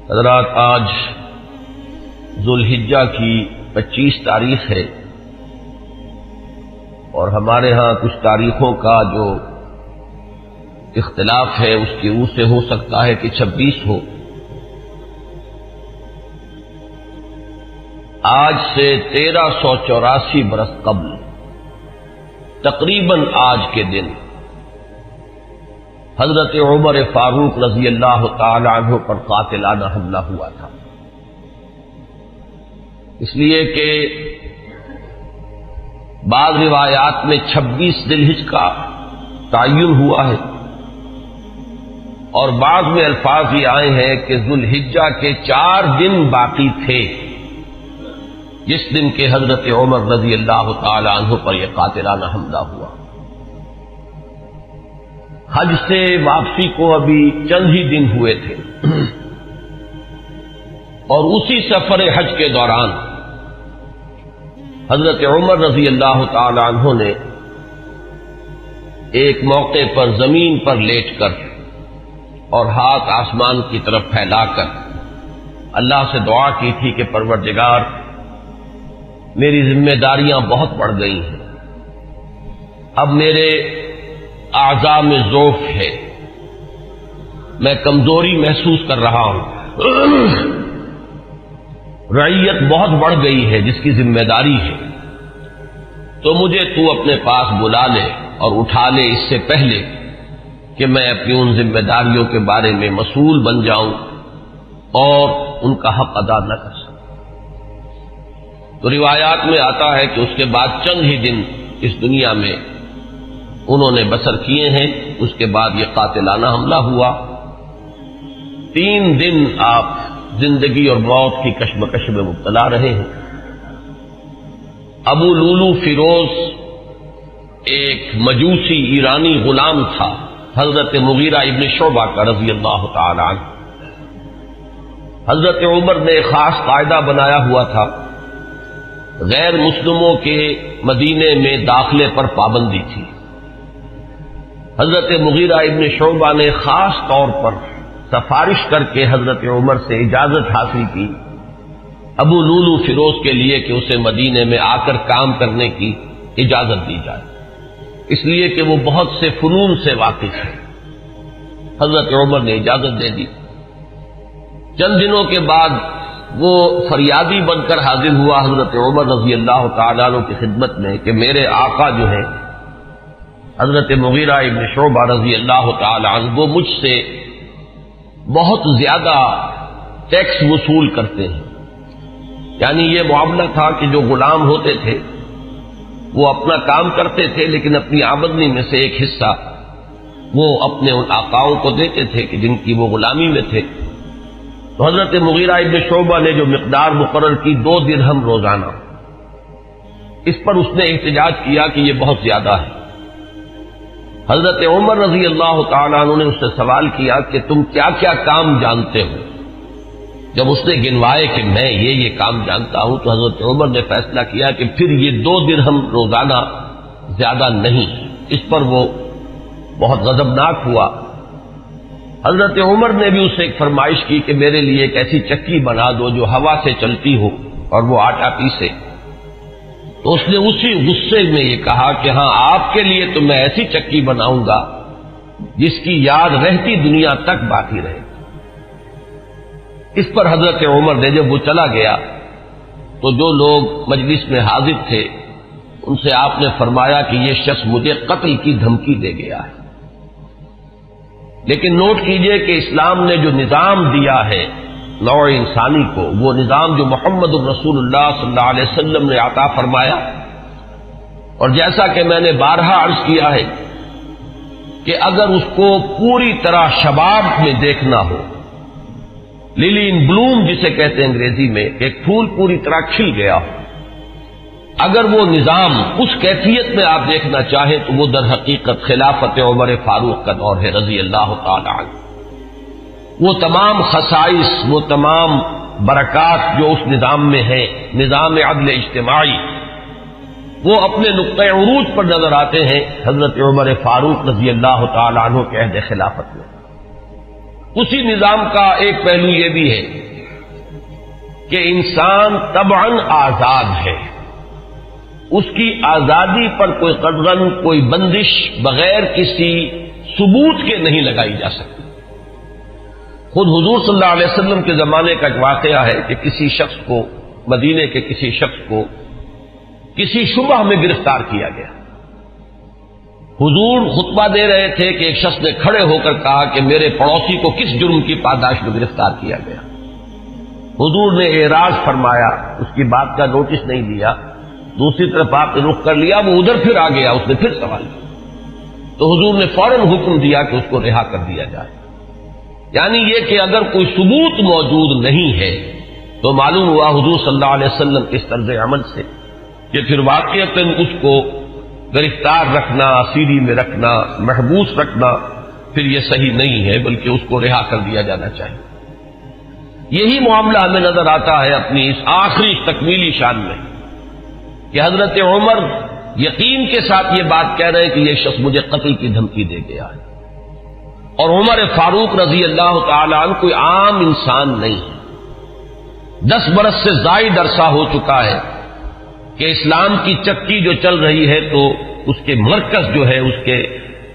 حضرات، آج ذوالحجہ کی 25 تاریخ ہے اور ہمارے ہاں کچھ تاریخوں کا جو اختلاف ہے اس کی روح سے ہو سکتا ہے کہ 26 ہو۔ آج سے 1384 برس قبل تقریباً آج کے دن حضرت عمر فاروق رضی اللہ تعالی عنہ پر قاتلانہ حملہ ہوا تھا، اس لیے کہ بعض روایات میں 26 ذی الحجہ کا تعین ہوا ہے اور بعض میں الفاظ یہ آئے ہیں کہ ذوالحجہ کے 4 دن باقی تھے جس دن کے حضرت عمر رضی اللہ تعالی عنہ پر یہ قاتلانہ حملہ ہوا۔ حج سے واپسی کو ابھی چند ہی دن ہوئے تھے اور اسی سفر حج کے دوران حضرت عمر رضی اللہ تعالی عنہ نے ایک موقع پر زمین پر لیٹ کر اور ہاتھ آسمان کی طرف پھیلا کر اللہ سے دعا کی تھی کہ پروردگار، میری ذمہ داریاں بہت بڑھ گئی ہیں، اب میرے اعضاء میں ضعف ہے، میں کمزوری محسوس کر رہا ہوں، رعیت بہت بڑھ گئی ہے جس کی ذمہ داری ہے، تو مجھے تو اپنے پاس بلا لے اور اٹھا لے اس سے پہلے کہ میں اپنی ان ذمہ داریوں کے بارے میں مسئول بن جاؤں اور ان کا حق ادا نہ کر سکوں۔ تو روایات میں آتا ہے کہ اس کے بعد چند ہی دن اس دنیا میں انہوں نے بسر کیے ہیں، اس کے بعد یہ قاتلانہ حملہ ہوا۔ 3 دن آپ زندگی اور موت کی کشمکش میں مبتلا رہے ہیں۔ ابو لولو فیروز ایک مجوسی ایرانی غلام تھا حضرت مغیرہ ابن شعبہ کا رضی اللہ تعالی عنہ۔ حضرت عمر نے خاص قاعدہ بنایا ہوا تھا، غیر مسلموں کے مدینے میں داخلے پر پابندی تھی۔ حضرت مغیرہ ابن شعبہ نے خاص طور پر سفارش کر کے حضرت عمر سے اجازت حاصل کی ابو لولو فیروز کے لیے کہ اسے مدینے میں آ کر کام کرنے کی اجازت دی جائے، اس لیے کہ وہ بہت سے فنون سے واقف ہے۔ حضرت عمر نے اجازت دے دی۔ چند دنوں کے بعد وہ فریادی بن کر حاضر ہوا حضرت عمر رضی اللہ تعالیٰ عنہ کی خدمت میں کہ میرے آقا جو ہیں حضرت مغیرہ ابن شعبہ رضی اللہ تعالی عنہ وہ مجھ سے بہت زیادہ ٹیکس وصول کرتے ہیں۔ یعنی یہ معاملہ تھا کہ جو غلام ہوتے تھے وہ اپنا کام کرتے تھے لیکن اپنی آمدنی میں سے ایک حصہ وہ اپنے ان آقاؤں کو دیتے تھے کہ جن کی وہ غلامی میں تھے۔ تو حضرت مغیرہ ابن شعبہ نے جو مقدار مقرر کی 2 درہم روزانہ، اس پر اس نے احتجاج کیا کہ یہ بہت زیادہ ہے۔ حضرت عمر رضی اللہ تعالیٰ عنہ نے اس سے سوال کیا کہ تم کیا کیا کام جانتے ہو؟ جب اس نے گنوائے کہ میں یہ کام جانتا ہوں تو حضرت عمر نے فیصلہ کیا کہ پھر یہ 2 درہم روزانہ زیادہ نہیں۔ اس پر وہ بہت غضبناک ہوا۔ حضرت عمر نے بھی اس سے ایک فرمائش کی کہ میرے لیے ایک ایسی چکی بنا دو جو ہوا سے چلتی ہو اور وہ آٹا پیسے۔ تو اس نے اسی غصے میں یہ کہا کہ ہاں، آپ کے لیے تو میں ایسی چکی بناؤں گا جس کی یاد رہتی دنیا تک باقی رہے۔ اس پر حضرت عمر نے جب وہ چلا گیا تو جو لوگ مجلس میں حاضر تھے ان سے آپ نے فرمایا کہ یہ شخص مجھے قتل کی دھمکی دے گیا ہے۔ لیکن نوٹ کیجئے کہ اسلام نے جو نظام دیا ہے نوع انسانی کو، وہ نظام جو محمد الرسول اللہ صلی اللہ علیہ وسلم نے عطا فرمایا، اور جیسا کہ میں نے بارہا عرض کیا ہے کہ اگر اس کو پوری طرح شباب میں دیکھنا ہو، للی ان بلوم جسے کہتے ہیں انگریزی میں، ایک پھول پوری طرح کھل گیا ہو، اگر وہ نظام اس کیفیت میں آپ دیکھنا چاہیں تو وہ در حقیقت خلافت عمر فاروق کا دور ہے رضی اللہ تعالی عنہ۔ وہ تمام خصائص، وہ تمام برکات جو اس نظام میں ہیں، نظام عدل اجتماعی، وہ اپنے نقطۂ عروج پر نظر آتے ہیں حضرت عمر فاروق رضی اللہ تعالی عنہ کے عہد خلافت میں۔ اسی نظام کا ایک پہلو یہ بھی ہے کہ انسان طبعاً آزاد ہے، اس کی آزادی پر کوئی قدغن، کوئی بندش بغیر کسی ثبوت کے نہیں لگائی جا سکتی۔ خود حضور صلی اللہ علیہ وسلم کے زمانے کا ایک واقعہ ہے کہ کسی شخص کو، مدینے کے کسی شخص کو کسی شبہ میں گرفتار کیا گیا۔ حضور خطبہ دے رہے تھے کہ ایک شخص نے کھڑے ہو کر کہا کہ میرے پڑوسی کو کس جرم کی پاداش میں گرفتار کیا گیا۔ حضور نے اعراض فرمایا، اس کی بات کا نوٹس نہیں لیا، دوسری طرف آپ نے رخ کر لیا، وہ ادھر پھر آ گیا، اس نے پھر سوال کیا تو حضور نے فوراً حکم دیا کہ اس کو رہا کر دیا جائے۔ یعنی یہ کہ اگر کوئی ثبوت موجود نہیں ہے تو معلوم ہوا حضور صلی اللہ علیہ وسلم کے اس طرز عمل سے کہ پھر واقعتاً اس کو گرفتار رکھنا، اسیری میں رکھنا، محبوس رکھنا پھر یہ صحیح نہیں ہے، بلکہ اس کو رہا کر دیا جانا چاہیے۔ یہی معاملہ ہمیں نظر آتا ہے اپنی اس آخری تکمیلی شان میں کہ حضرت عمر یقین کے ساتھ یہ بات کہہ رہے ہیں کہ یہ شخص مجھے قتل کی دھمکی دے گیا ہے، اور عمر فاروق رضی اللہ تعالی عنہ کوئی عام انسان نہیں ہے۔ 10 برس سے زائد عرصہ ہو چکا ہے کہ اسلام کی چکی جو چل رہی ہے تو اس کے مرکز جو ہے، اس کے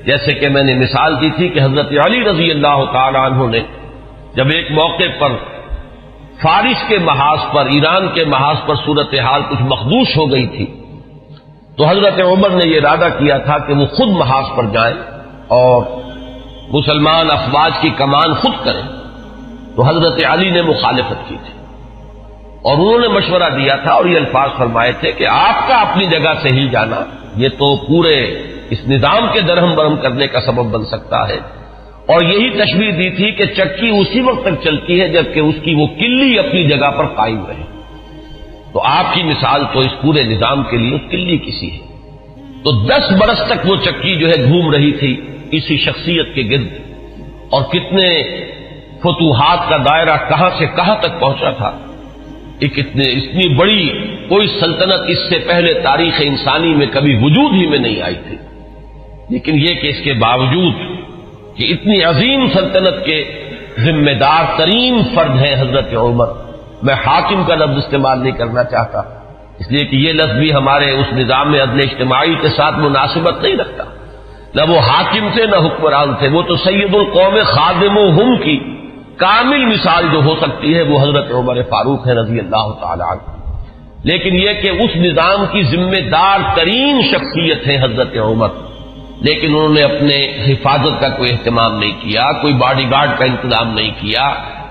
جیسے کہ میں نے مثال دی تھی کہ حضرت علی رضی اللہ تعالی عنہ نے جب ایک موقع پر فارس کے محاذ پر، ایران کے محاذ پر صورتحال کچھ مخدوش ہو گئی تھی تو حضرت عمر نے یہ ارادہ کیا تھا کہ وہ خود محاذ پر جائیں اور مسلمان افواج کی کمان خود کریں، تو حضرت علی نے مخالفت کی تھی اور انہوں نے مشورہ دیا تھا اور یہ الفاظ فرمائے تھے کہ آپ کا اپنی جگہ سے ہل جانا یہ تو پورے اس نظام کے درہم برہم کرنے کا سبب بن سکتا ہے، اور یہی تشبیہ دی تھی کہ چکی اسی وقت تک چلتی ہے جبکہ اس کی وہ کلی اپنی جگہ پر قائم رہے، تو آپ کی مثال تو اس پورے نظام کے لیے اس کلی کسی ہے۔ تو 10 برس تک وہ چکی جو ہے گھوم رہی تھی اسی شخصیت کے گرد، اور کتنے فتوحات کا دائرہ کہاں سے کہاں تک پہنچا تھا۔ اتنی بڑی کوئی سلطنت اس سے پہلے تاریخ انسانی میں کبھی وجود ہی میں نہیں آئی تھی، لیکن یہ کہ اس کے باوجود کہ اتنی عظیم سلطنت کے ذمہ دار ترین فرد ہیں حضرت عمر، میں حاکم کا لفظ استعمال نہیں کرنا چاہتا اس لیے کہ یہ لفظ بھی ہمارے اس نظام میں عدل اجتماعی کے ساتھ مناسبت نہیں رکھتا، نہ وہ حاکم تھے نہ حکمران تھے، وہ تو سید القوم خادمہم کی کامل مثال جو ہو سکتی ہے وہ حضرت عمر فاروق ہے رضی اللہ تعالی عنہ۔ لیکن یہ کہ اس نظام کی ذمہ دار ترین شخصیت ہے حضرت عمر، لیکن انہوں نے اپنے حفاظت کا کوئی اہتمام نہیں کیا، کوئی باڈی گارڈ کا انتظام نہیں کیا،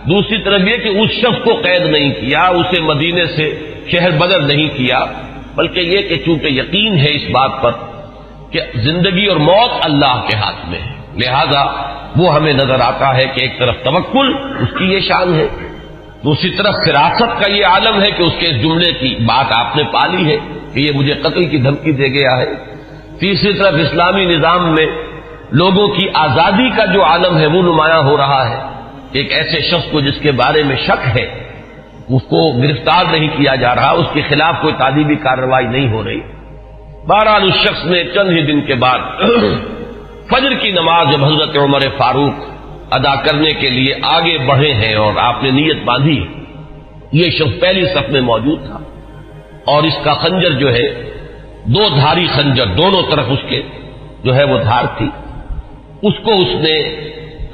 دوسری طرف یہ کہ اس شخص کو قید نہیں کیا، اسے مدینے سے شہر بدر نہیں کیا، بلکہ یہ کہ چونکہ یقین ہے اس بات پر کہ زندگی اور موت اللہ کے ہاتھ میں ہے، لہذا وہ ہمیں نظر آتا ہے کہ ایک طرف توکل اس کی یہ شان ہے، دوسری طرف فراست کا یہ عالم ہے کہ اس کے اس جملے کی بات آپ نے پالی ہے کہ یہ مجھے قتل کی دھمکی دے گیا ہے، تیسری طرف اسلامی نظام میں لوگوں کی آزادی کا جو عالم ہے وہ نمایاں ہو رہا ہے، ایک ایسے شخص کو جس کے بارے میں شک ہے اس کو گرفتار نہیں کیا جا رہا، اس کے خلاف کوئی تعذیبی کارروائی نہیں ہو رہی۔ بہرحال اس شخص نے چند ہی دن کے بعد فجر کی نماز جب حضرت عمر فاروق ادا کرنے کے لیے آگے بڑھے ہیں اور آپ نے نیت باندھی، یہ شخص پہلی صف میں موجود تھا اور اس کا خنجر جو ہے 2 دھاری خنجر، دونوں طرف اس کے جو ہے وہ دھار تھی، اس کو اس نے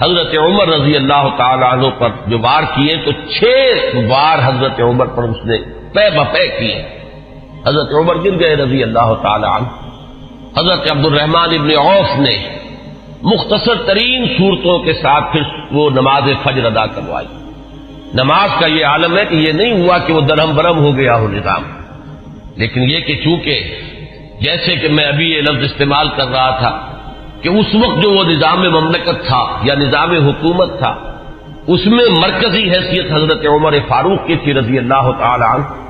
حضرت عمر رضی اللہ تعالی عنہ پر جو وار کیے تو 6 وار حضرت عمر پر اس نے پے بپے کیے، حضرت عمر گر گئے رضی اللہ تعالی عنہ۔ حضرت عبد الرحمن ابن عوف نے مختصر ترین صورتوں کے ساتھ پھر وہ نماز فجر ادا کروائی۔ نماز کا یہ عالم ہے کہ یہ نہیں ہوا کہ وہ درہم برہم ہو گیا ہو نظام، لیکن یہ کہ چونکہ جیسے کہ میں ابھی یہ لفظ استعمال کر رہا تھا کہ اس وقت جو وہ نظام مملکت تھا یا نظام حکومت تھا اس میں مرکزی حیثیت حضرت عمر فاروق کی تھی رضی اللہ تعالی عنہ،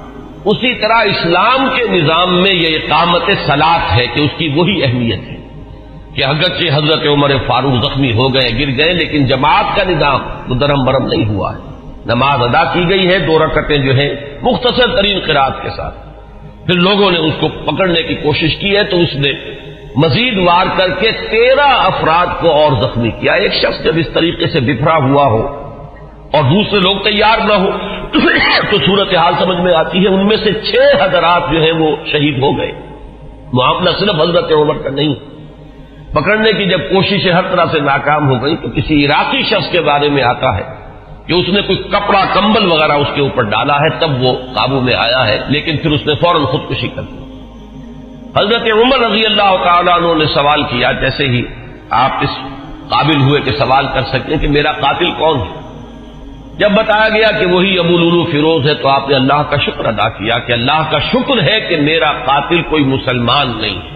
اسی طرح اسلام کے نظام میں یہ اقامت صلاۃ ہے کہ اس کی وہی اہمیت ہے کہ اگرچہ حضرت عمر فاروق زخمی ہو گئے، گر گئے، لیکن جماعت کا نظام وہ درہم برہم نہیں ہوا ہے، نماز ادا کی گئی ہے 2 رکعتیں جو ہیں مختصر ترین قرات کے ساتھ۔ پھر لوگوں نے اس کو پکڑنے کی کوشش کی ہے تو اس نے مزید وار کر کے 13 افراد کو اور زخمی کیا۔ ایک شخص جب اس طریقے سے بکھرا ہوا ہو اور دوسرے لوگ تیار نہ ہو تو صورتحال سمجھ میں آتی ہے۔ ان میں سے 6 حضرات جو ہیں وہ شہید ہو گئے۔ معاملہ صرف حضرت عمر کا نہیں، پکڑنے کی جب کوششیں ہر طرح سے ناکام ہو گئی تو کسی عراقی شخص کے بارے میں آتا ہے کہ اس نے کوئی کپڑا کمبل وغیرہ اس کے اوپر ڈالا ہے، تب وہ قابو میں آیا ہے، لیکن پھر اس نے فوراً خودکشی کر دی۔ حضرت عمر رضی اللہ تعالیٰ عنہ نے سوال کیا، جیسے ہی آپ اس قابل ہوئے کہ سوال کر سکیں کہ میرا قاتل کون ہے، جب بتایا گیا کہ وہی ابو لولو فیروز ہے تو آپ نے اللہ کا شکر ادا کیا کہ اللہ کا شکر ہے کہ میرا قاتل کوئی مسلمان نہیں ہے،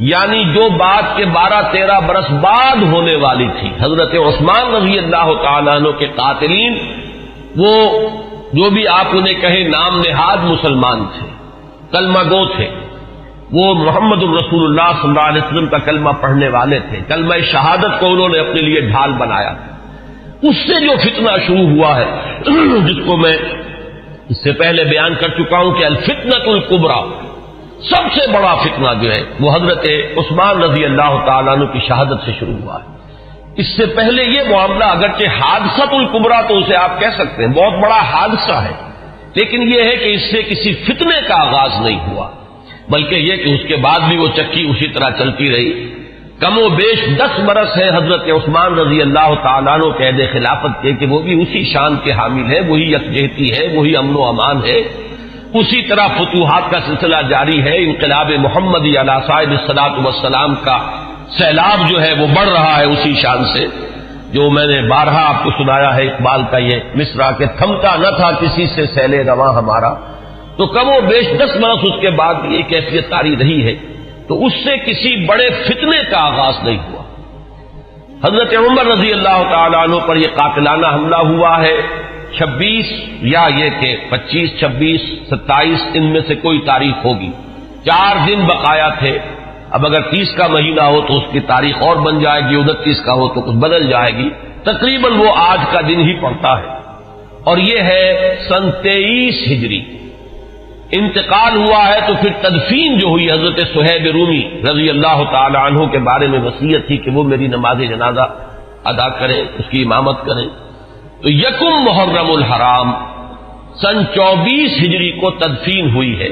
یعنی جو بات کے 12-13 برس بعد ہونے والی تھی۔ حضرت عثمان رضی اللہ تعالیٰ عنہ کے قاتلین وہ جو بھی آپ انہیں کہیں نام نہاد مسلمان تھے، کلمہ گو تھے، وہ محمد الرسول اللہ صلی اللہ علیہ وسلم کا کلمہ پڑھنے والے تھے، کلمہ شہادت کو انہوں نے اپنے لیے ڈھال بنایا تھا۔ اس سے جو فتنہ شروع ہوا ہے جس کو میں اس سے پہلے بیان کر چکا ہوں کہ الفتنۃ الکبریٰ، سب سے بڑا فتنہ جو ہے وہ حضرت عثمان رضی اللہ تعالیٰ عنہ کی شہادت سے شروع ہوا ہے۔ اس سے پہلے یہ معاملہ اگرچہ حادثۃ الکبریٰ تو اسے آپ کہہ سکتے ہیں، بہت بڑا حادثہ ہے، لیکن یہ ہے کہ اس سے کسی فتنے کا آغاز نہیں ہوا، بلکہ یہ کہ اس کے بعد بھی وہ چکی اسی طرح چلتی رہی۔ کم و بیش 10 برس ہے حضرت عثمان رضی اللہ تعالیٰ عنہ قید خلافت کے کہ وہ بھی اسی شان کے حامل ہے، وہی یکجہتی ہے، وہی امن و امان ہے، اسی طرح فتوحات کا سلسلہ جاری ہے، انقلاب محمدی علی صاحب الصلاۃ والسلام کا سیلاب جو ہے وہ بڑھ رہا ہے اسی شان سے، جو میں نے بارہا آپ کو سنایا ہے اقبال کا یہ مصرع کہ تھمتا نہ تھا کسی سے سیل رواں ہمارا، تو کم و بیش 10 برس اس کے بعد یہ کیفیت طاری رہی ہے، تو اس سے کسی بڑے فتنے کا آغاز نہیں ہوا۔ حضرت عمر رضی اللہ تعالیٰ عنہ پر یہ قاتلانہ حملہ ہوا ہے 26 یا یہ کہ 25، 26، 27 ان میں سے کوئی تاریخ ہوگی، 4 دن بقایا تھے۔ اب اگر 30 کا مہینہ ہو تو اس کی تاریخ اور بن جائے گی، 29 کا ہو تو کچھ بدل جائے گی، تقریباً وہ آج کا دن ہی پڑتا ہے، اور یہ ہے سن 23 ہجری۔ انتقال ہوا ہے تو پھر تدفین جو ہوئی، حضرت صہیب رومی رضی اللہ تعالی عنہ کے بارے میں وصیت تھی کہ وہ میری نماز جنازہ ادا کریں، اس کی امامت کریں، تو یکم محرم الحرام سن 24 ہجری کو تدفین ہوئی ہے۔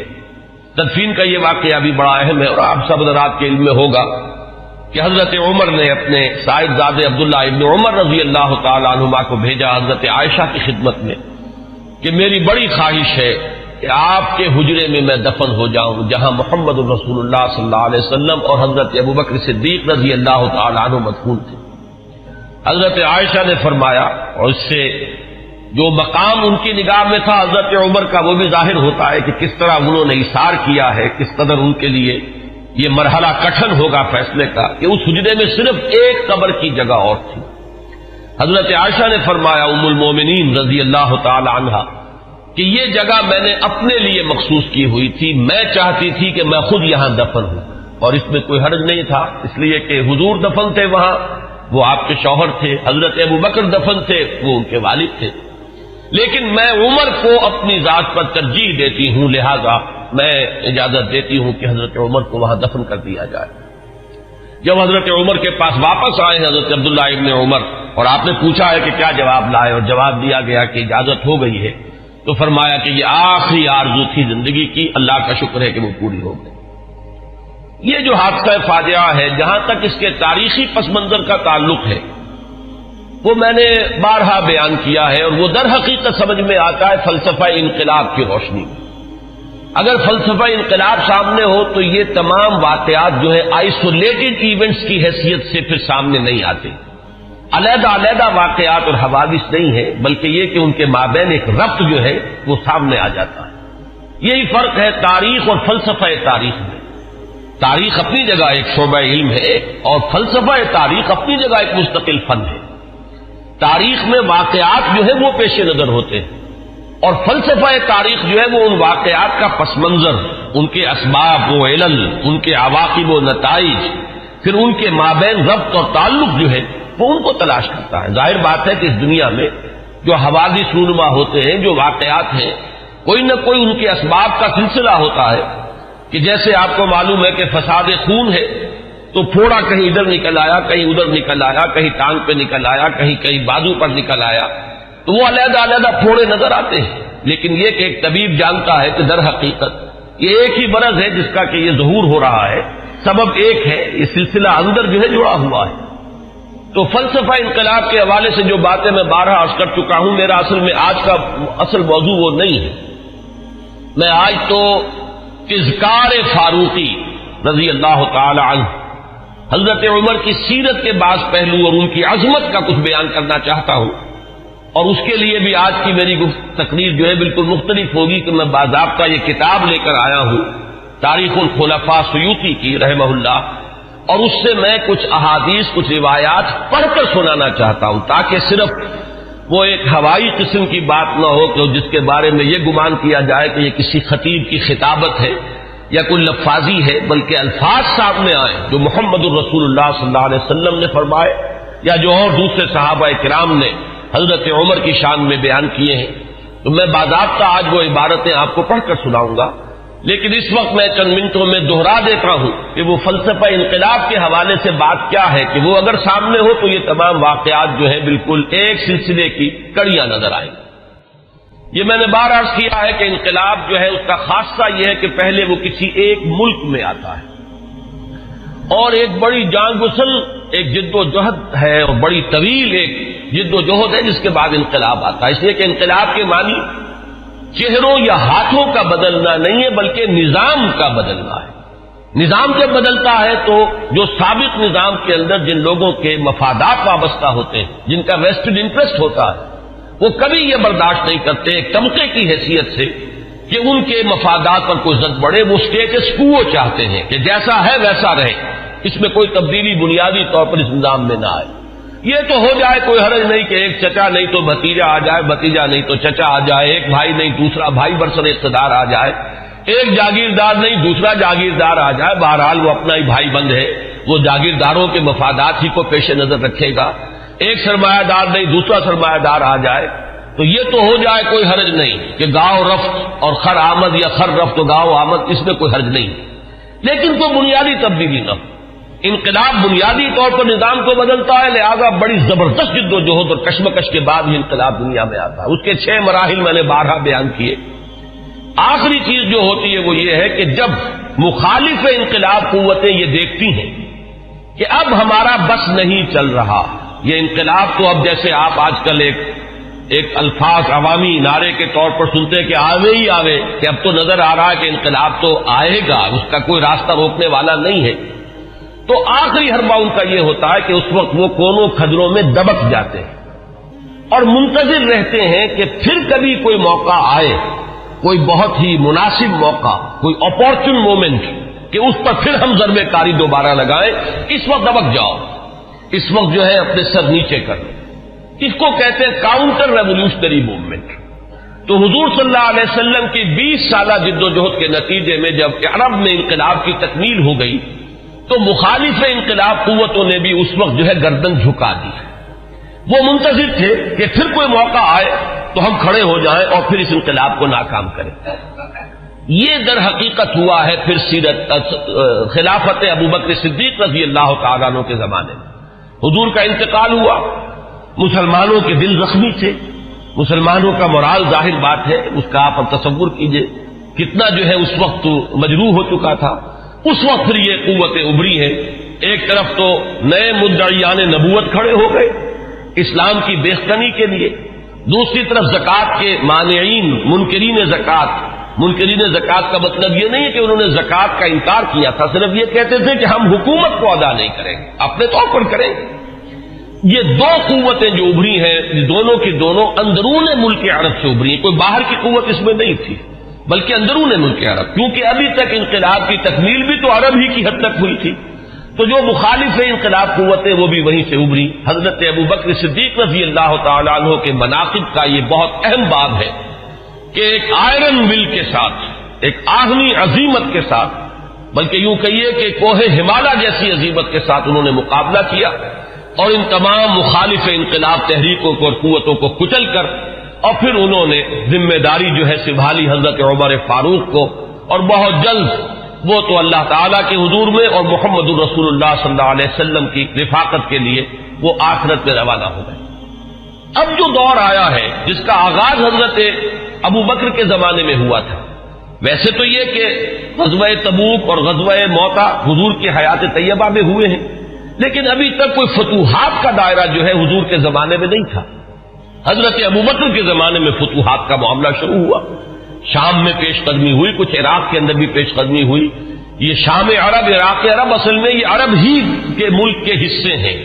تدفین کا یہ واقعہ بھی بڑا اہم ہے، اور آپ سب حضرات کے علم میں ہوگا کہ حضرت عمر نے اپنے صاحبزادے عبداللہ ابن عمر رضی اللہ تعالی عنہما کو بھیجا حضرت عائشہ کی خدمت میں کہ میری بڑی خواہش ہے کہ آپ کے حجرے میں میں دفن ہو جاؤں جہاں محمد الرسول اللہ صلی اللہ علیہ وسلم اور حضرت ابوبکر صدیق رضی اللہ تعالی عنہ مدفون تھے۔ حضرت عائشہ نے فرمایا، اور اس سے جو مقام ان کی نگاہ میں تھا حضرت عمر کا وہ بھی ظاہر ہوتا ہے کہ کس طرح انہوں نے اِثار کیا ہے، کس قدر ان کے لیے یہ مرحلہ کٹھن ہوگا فیصلے کا کہ اس حجرے میں صرف ایک قبر کی جگہ اور تھی۔ حضرت عائشہ نے فرمایا ام المومنین رضی اللہ تعالی عنہا کہ یہ جگہ میں نے اپنے لیے مخصوص کی ہوئی تھی، میں چاہتی تھی کہ میں خود یہاں دفن ہوں، اور اس میں کوئی حرج نہیں تھا، اس لیے کہ حضور دفن تھے وہاں، وہ آپ کے شوہر تھے، حضرت ابوبکر دفن تھے، وہ ان کے والد تھے، لیکن میں عمر کو اپنی ذات پر ترجیح دیتی ہوں، لہذا میں اجازت دیتی ہوں کہ حضرت عمر کو وہاں دفن کر دیا جائے۔ جب حضرت عمر کے پاس واپس آئے حضرت عبداللہ ابن عمر اور آپ نے پوچھا ہے کہ کیا جواب لائے، اور جواب دیا گیا کہ اجازت ہو گئی ہے، تو فرمایا کہ یہ آخری آرزو تھی زندگی کی، اللہ کا شکر ہے کہ وہ پوری ہو گئی۔ یہ جو حادثہ فاجعہ ہے، جہاں تک اس کے تاریخی پس منظر کا تعلق ہے وہ میں نے بارہا بیان کیا ہے، اور وہ در حقیقت سمجھ میں آتا ہے فلسفہ انقلاب کی روشنی میں۔ اگر فلسفہ انقلاب سامنے ہو تو یہ تمام واقعات جو ہے آئسولیٹڈ ایونٹس کی حیثیت سے پھر سامنے نہیں آتے، علیحدہ علیحدہ واقعات اور حوادث نہیں ہے، بلکہ یہ کہ ان کے مابین ایک ربط جو ہے وہ سامنے آ جاتا ہے۔ یہی فرق ہے تاریخ اور فلسفہ تاریخ میں۔ تاریخ اپنی جگہ ایک شعبہ علم ہے، اور فلسفہ تاریخ اپنی جگہ ایک مستقل فن ہے۔ تاریخ میں واقعات جو ہے وہ پیش نظر ہوتے ہیں، اور فلسفہ تاریخ جو ہے وہ ان واقعات کا پس منظر، ان کے اسباب و علل، ان کے عواقب و نتائج، پھر ان کے مابین ربط اور تعلق جو ہے وہ ان کو تلاش کرتا ہے۔ ظاہر بات ہے کہ اس دنیا میں جو حوادث رونما ہوتے ہیں، جو واقعات ہیں، کوئی نہ کوئی ان کے اسباب کا سلسلہ ہوتا ہے، کہ جیسے آپ کو معلوم ہے کہ فساد خون ہے تو پھوڑا کہیں ادھر نکل آیا، کہیں ادھر نکل آیا، کہیں ٹانگ پہ نکل آیا، کہیں بازو پر نکل آیا، تو وہ علیحدہ علیحدہ پھوڑے نظر آتے ہیں، لیکن یہ کہ ایک طبیب جانتا ہے کہ در حقیقت یہ ایک ہی مرض ہے جس کا کہ یہ ظہور ہو رہا ہے، سبب ایک ہے، یہ سلسلہ اندر جو ہے جڑا ہوا ہے۔ تو فلسفہ انقلاب کے حوالے سے جو باتیں میں بارہا عرض کر چکا ہوں، میرا اصل میں آج کا اصل موضوع وہ نہیں ہے۔ میں آج تو اذکار فاروقی رضی اللہ تعالی عنہ، حضرت عمر کی سیرت کے بعض پہلو اور ان کی عظمت کا کچھ بیان کرنا چاہتا ہوں، اور اس کے لیے بھی آج کی میری تقریر جو ہے بالکل مختلف ہوگی کہ میں باضابطہ یہ کتاب لے کر آیا ہوں تاریخ الخلفاء سیوطی کی رحمہ اللہ، اور اس سے میں کچھ احادیث، کچھ روایات پڑھ کر سنانا چاہتا ہوں، تاکہ صرف وہ ایک ہوائی قسم کی بات نہ ہو کہ جس کے بارے میں یہ گمان کیا جائے کہ یہ کسی خطیب کی خطابت ہے یا کوئی لفاظی ہے، بلکہ الفاظ سامنے آئے جو محمد الرسول اللہ صلی اللہ علیہ وسلم نے فرمائے یا جو اور دوسرے صحابہ کرام نے حضرت عمر کی شان میں بیان کیے ہیں۔ تو میں باضابطہ آج وہ عبارتیں آپ کو پڑھ کر سناؤں گا، لیکن اس وقت میں چند منٹوں میں دہرا دیتا ہوں کہ وہ فلسفہ انقلاب کے حوالے سے بات کیا ہے کہ وہ اگر سامنے ہو تو یہ تمام واقعات جو ہیں بالکل ایک سلسلے کی کڑیاں نظر آئیں۔ یہ میں نے بار عرض کیا ہے کہ انقلاب جو ہے اس کا خاصہ یہ ہے کہ پہلے وہ کسی ایک ملک میں آتا ہے، اور ایک بڑی جان گسل ایک جد و جہد ہے، اور بڑی طویل ایک جد و جہد ہے جس کے بعد انقلاب آتا ہے۔ اس لیے کہ انقلاب کے معنی چہروں یا ہاتھوں کا بدلنا نہیں ہے، بلکہ نظام کا بدلنا ہے۔ نظام جب بدلتا ہے تو جو سابق نظام کے اندر جن لوگوں کے مفادات وابستہ ہوتے ہیں، جن کا ویسٹڈ انٹرسٹ ہوتا ہے، وہ کبھی یہ برداشت نہیں کرتے ایک طبقے کی حیثیت سے کہ ان کے مفادات پر کوئی زد بڑھے۔ وہ اسٹیٹس کو چاہتے ہیں کہ جیسا ہے ویسا رہے، اس میں کوئی تبدیلی بنیادی طور پر اس نظام میں نہ آئے۔ یہ تو ہو جائے کوئی حرج نہیں کہ ایک چچا نہیں تو بھتیجا آ جائے، بھتیجا نہیں تو چچا آ جائے، ایک بھائی نہیں دوسرا بھائی برسر اقتدار آ جائے، ایک جاگیردار نہیں دوسرا جاگیردار آ جائے، بہرحال وہ اپنا ہی بھائی بند ہے، وہ جاگیرداروں کے مفادات ہی کو پیش نظر رکھے گا۔ ایک سرمایہ دار نہیں دوسرا سرمایہ دار آ جائے تو یہ تو ہو جائے کوئی حرج نہیں کہ گاؤں رفت اور خر آمد یا خر رفت و گاؤں آمد، اس میں کوئی حرج نہیں، لیکن کوئی بنیادی تبدیلی نہ ہو۔ انقلاب بنیادی طور پر نظام کو بدلتا ہے، لہذا بڑی زبردست جد و جہد اور کشمکش کے بعد یہ انقلاب دنیا میں آتا ہے۔ اس کے 6 مراحل میں نے بارہا بیان کیے۔ آخری چیز جو ہوتی ہے وہ یہ ہے کہ جب مخالف انقلاب قوتیں یہ دیکھتی ہیں کہ اب ہمارا بس نہیں چل رہا، یہ انقلاب تو اب جیسے آپ آج کل ایک الفاظ عوامی نعرے کے طور پر سنتے ہیں کہ آوے ہی آوے، کہ اب تو نظر آ رہا ہے کہ انقلاب تو آئے گا، اس کا کوئی راستہ روکنے والا نہیں ہے، تو آخری حربہ ان کا یہ ہوتا ہے کہ اس وقت وہ کونوں کھدروں میں دبک جاتے ہیں اور منتظر رہتے ہیں کہ پھر کبھی کوئی موقع آئے، کوئی بہت ہی مناسب موقع، کوئی اپارچن مومنٹ کہ اس پر پھر ہم ضرب کاری دوبارہ لگائیں۔ اس وقت دبک جاؤ، اس وقت جو ہے اپنے سر نیچے کر لو۔ اس کو کہتے ہیں کاؤنٹر ریولیوشنری موومنٹ۔ تو حضور صلی اللہ علیہ وسلم کی 20 سالہ جد و جہد کے نتیجے میں جب عرب میں انقلاب کی تکمیل ہو گئی تو مخالف انقلاب قوتوں نے بھی اس وقت جو ہے گردن جھکا دی۔ وہ منتظر تھے کہ پھر کوئی موقع آئے تو ہم کھڑے ہو جائیں اور پھر اس انقلاب کو ناکام کریں۔ یہ در حقیقت ہوا ہے پھر سیرت خلافت ابوبکر صدیق رضی اللہ تعالیٰ عنہ کے زمانے میں۔ حضور کا انتقال ہوا، مسلمانوں کے دل زخمی تھے، مسلمانوں کا مورال ظاہر بات ہے، اس کا آپ تصور کیجئے کتنا جو ہے اس وقت مجروح ہو چکا تھا۔ اس وقت پھر یہ قوتیں ابھری ہیں، ایک طرف تو نئے مدعیان نبوت کھڑے ہو گئے اسلام کی بیخنی کے لیے، دوسری طرف زکوٰۃ کے مانعین منکرین زکوٰۃ کا مطلب یہ نہیں ہے کہ انہوں نے زکوٰۃ کا انکار کیا تھا، صرف یہ کہتے تھے کہ ہم حکومت کو ادا نہیں کریں گے، اپنے طور پر کریں گے۔ یہ دو قوتیں جو ابھری ہیں دونوں کی دونوں اندرون ملک عرب سے ابھری ہیں، کوئی باہر کی قوت اس میں نہیں تھی بلکہ اندرون ملک عرب، کیونکہ ابھی تک انقلاب کی تکمیل بھی تو عرب ہی کی حد تک ہوئی تھی، تو جو مخالف انقلاب قوتیں وہ بھی وہیں سے ابھری۔ حضرت ابوبکر صدیق رضی اللہ تعالیٰ عنہ کے مناقب کا یہ بہت اہم باب ہے کہ ایک آئرن ول کے ساتھ، ایک آہنی عظیمت کے ساتھ، بلکہ یوں کہیے کہ کوہ ہمالیہ جیسی عظیمت کے ساتھ انہوں نے مقابلہ کیا اور ان تمام مخالف انقلاب تحریکوں کو اور قوتوں کو کچل کر اور پھر انہوں نے ذمہ داری جو ہے سنبھالی حضرت عمر فاروق کو، اور بہت جلد وہ تو اللہ تعالیٰ کے حضور میں اور محمد الرسول اللہ صلی اللہ علیہ وسلم کی رفاقت کے لیے وہ آخرت میں روانہ ہو گئے۔ اب جو دور آیا ہے جس کا آغاز حضرت ابو بکر کے زمانے میں ہوا تھا، ویسے تو یہ کہ غزوہ تبوک اور غزوہ موتا حضور کی حیات طیبہ میں ہوئے ہیں، لیکن ابھی تک کوئی فتوحات کا دائرہ جو ہے حضور کے زمانے میں نہیں تھا۔ حضرت ابو بکر کے زمانے میں فتوحات کا معاملہ شروع ہوا، شام میں پیش قدمی ہوئی، کچھ عراق کے اندر بھی پیش قدمی ہوئی۔ یہ شام عرب، عراق عرب، اصل میں یہ عرب ہی کے ملک کے حصے ہیں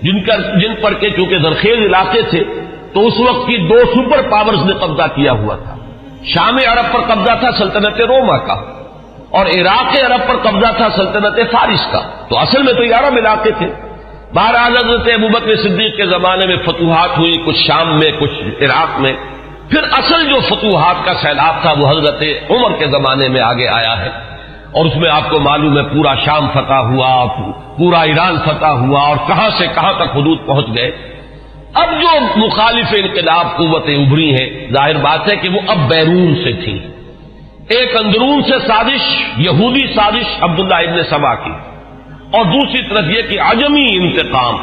جن پر کے چونکہ زرخیز علاقے تھے تو اس وقت کی دو سپر پاورز نے قبضہ کیا ہوا تھا۔ شام عرب پر قبضہ تھا سلطنت روما کا، اور عراق عرب پر قبضہ تھا سلطنت فارس کا، تو اصل میں تو یہ عرب علاقے تھے۔ بہرحال حضرت ابوبکر صدیق کے زمانے میں فتوحات ہوئی، کچھ شام میں کچھ عراق میں۔ پھر اصل جو فتوحات کا سیلاب تھا وہ حضرت عمر کے زمانے میں آگے آیا ہے، اور اس میں آپ کو معلوم ہے پورا شام فتح ہوا، پورا ایران فتح ہوا، اور کہاں سے کہاں تک حدود پہنچ گئے۔ اب جو مخالف انقلاب قوتیں ابھری ہیں، ظاہر بات ہے کہ وہ اب بیرون سے تھیں۔ ایک اندرون سے سازش، یہودی سازش عبداللہ ابن سبا کی، اور دوسری طرف یہ کہ عجمی انتقام،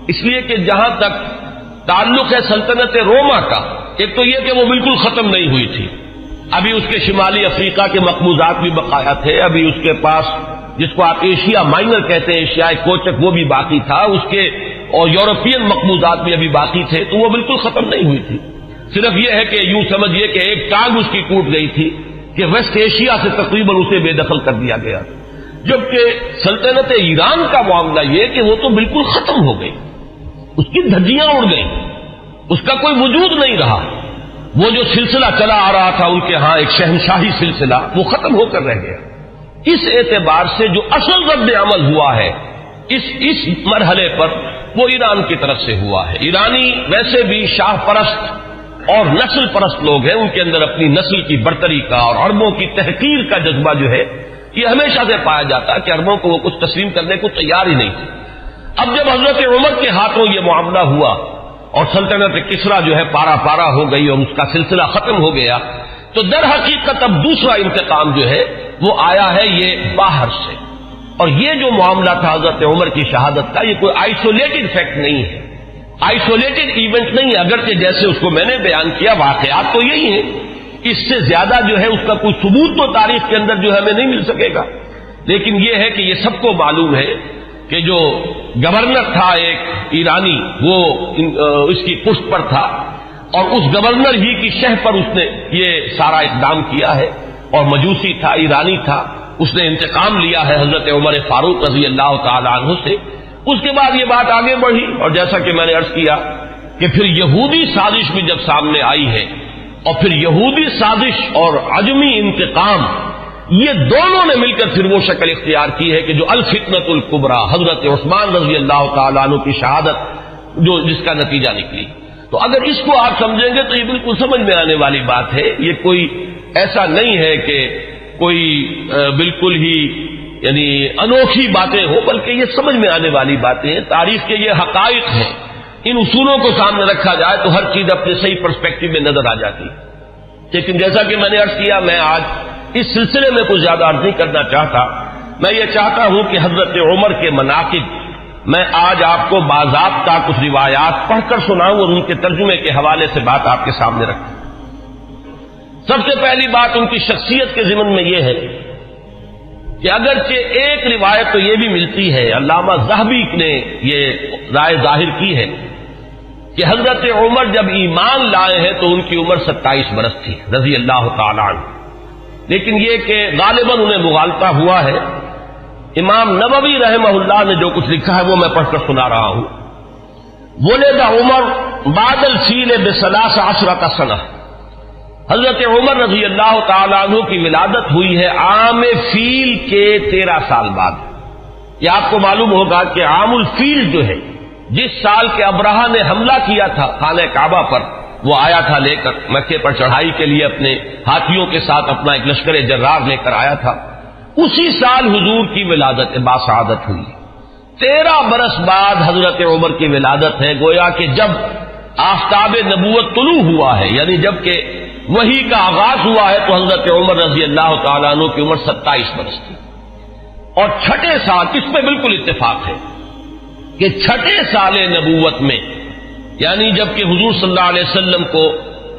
اس لیے کہ جہاں تک تعلق ہے سلطنت روما کا، ایک تو یہ کہ وہ بالکل ختم نہیں ہوئی تھی، ابھی اس کے شمالی افریقہ کے مقبوضات بھی بقایا تھے، ابھی اس کے پاس جس کو آپ ایشیا مائنر کہتے ہیں، ایشیائی کوچک، وہ بھی باقی تھا، اس کے اور یورپین مقبوضات بھی ابھی باقی تھے، تو وہ بالکل ختم نہیں ہوئی تھی۔ صرف یہ ہے کہ یوں سمجھیے کہ ایک ٹانگ اس کی ٹوٹ گئی تھی کہ ویسٹ ایشیا سے تقریباً اسے بے دخل کر دیا گیا، جبکہ سلطنت ایران کا معاملہ یہ کہ وہ تو بالکل ختم ہو گئی، اس کی دھجیاں اڑ گئیں، اس کا کوئی وجود نہیں رہا۔ وہ جو سلسلہ چلا آ رہا تھا ان کے ہاں ایک شہنشاہی سلسلہ، وہ ختم ہو کر رہ گیا۔ اس اعتبار سے جو اصل رد عمل ہوا ہے اس مرحلے پر وہ ایران کی طرف سے ہوا ہے۔ ایرانی ویسے بھی شاہ پرست اور نسل پرست لوگ ہیں، ان کے اندر اپنی نسل کی برتری کا اور عربوں کی تحقیر کا جذبہ جو ہے یہ ہمیشہ سے پایا جاتا ہے کہ عربوں کو وہ کچھ تسلیم کرنے کو تیار ہی نہیں تھے۔ اب جب حضرت عمر کے ہاتھوں یہ معاملہ ہوا اور سلطنت کسریٰ جو ہے پارا پارا ہو گئی اور اس کا سلسلہ ختم ہو گیا، تو در حقیقت اب دوسرا انتقام جو ہے وہ آیا ہے یہ باہر سے۔ اور یہ جو معاملہ تھا حضرت عمر کی شہادت کا، یہ کوئی آئسولیٹڈ فیکٹ نہیں ہے، آئسولیٹڈ ایونٹ نہیں ہے، اگرچہ جیسے اس کو میں نے بیان کیا واقعات تو یہی ہیں، اس سے زیادہ جو ہے اس کا کوئی ثبوت تو تاریخ کے اندر جو ہے ہمیں نہیں مل سکے گا، لیکن یہ ہے کہ یہ سب کو معلوم ہے کہ جو گورنر تھا ایک ایرانی وہ اس کی پشت پر تھا، اور اس گورنر ہی کی شہ پر اس نے یہ سارا اقدام کیا ہے، اور مجوسی تھا، ایرانی تھا، اس نے انتقام لیا ہے حضرت عمر فاروق رضی اللہ تعالی عنہ سے۔ اس کے بعد یہ بات آگے بڑھی، اور جیسا کہ میں نے عرض کیا کہ پھر یہودی سازش بھی جب سامنے آئی ہے، اور پھر یہودی سازش اور عجمی انتقام، یہ دونوں نے مل کر پھر وہ شکل اختیار کی ہے کہ جو الفتنۃ الکبریٰ حضرت عثمان رضی اللہ تعالیٰ عنہ کی شہادت جو جس کا نتیجہ نکلی۔ تو اگر اس کو آپ سمجھیں گے تو یہ بالکل سمجھ میں آنے والی بات ہے، یہ کوئی ایسا نہیں ہے کہ کوئی بالکل ہی یعنی انوکھی باتیں ہوں، بلکہ یہ سمجھ میں آنے والی باتیں ہیں، تاریخ کے یہ حقائق ہیں، ان اصولوں کو سامنے رکھا جائے تو ہر چیز اپنے صحیح پرسپیکٹو میں نظر آ جاتی ہے۔ لیکن جیسا کہ میں نے عرض کیا، میں آج اس سلسلے میں کچھ زیادہ عرض نہیں کرنا چاہتا، میں یہ چاہتا ہوں کہ حضرت عمر کے مناقب میں آج آپ کو باضابطہ کچھ روایات پڑھ کر سناؤں اور ان کے ترجمے کے حوالے سے بات آپ کے سامنے رکھوں۔ سب سے پہلی بات ان کی شخصیت کے ضمن میں یہ ہے کہ اگرچہ ایک روایت تو یہ بھی ملتی ہے، علامہ ذہبی نے یہ رائے ظاہر کی ہے کہ حضرت عمر جب ایمان لائے ہیں تو ان کی عمر 27 برس تھی رضی اللہ تعالی عنہ، لیکن یہ کہ غالباً انہیں مغالطہ ہوا ہے۔ امام نووی رحمہ اللہ نے جو کچھ لکھا ہے وہ میں پڑھ کر سنا رہا ہوں۔ ولد عمر بعد الفیل ب13 سنہ، حضرت عمر رضی اللہ تعالیٰ عنہ کی ولادت ہوئی ہے عام فیل کے 13 سال بعد۔ یہ آپ کو معلوم ہوگا کہ عام الفیل جو ہے، جس سال کے ابرہہ نے حملہ کیا تھا خانہ کعبہ پر، وہ آیا تھا لے کر مکے پر چڑھائی کے لیے، اپنے ہاتھیوں کے ساتھ اپنا ایک لشکر جرار لے کر آیا تھا، اسی سال حضور کی ولادت باسعادت ہوئی۔ 13 برس بعد حضرت عمر کی ولادت ہے، گویا کہ جب آفتاب نبوت طلوع ہوا ہے، یعنی جب کہ وحی کا آغاز ہوا ہے تو حضرت عمر رضی اللہ تعالیٰ عنہ کی عمر 27 برس تھی، اور چھٹے سال، اس پہ بالکل اتفاق ہے کہ چھٹے سال نبوت میں، یعنی جبکہ حضور صلی اللہ علیہ وسلم کو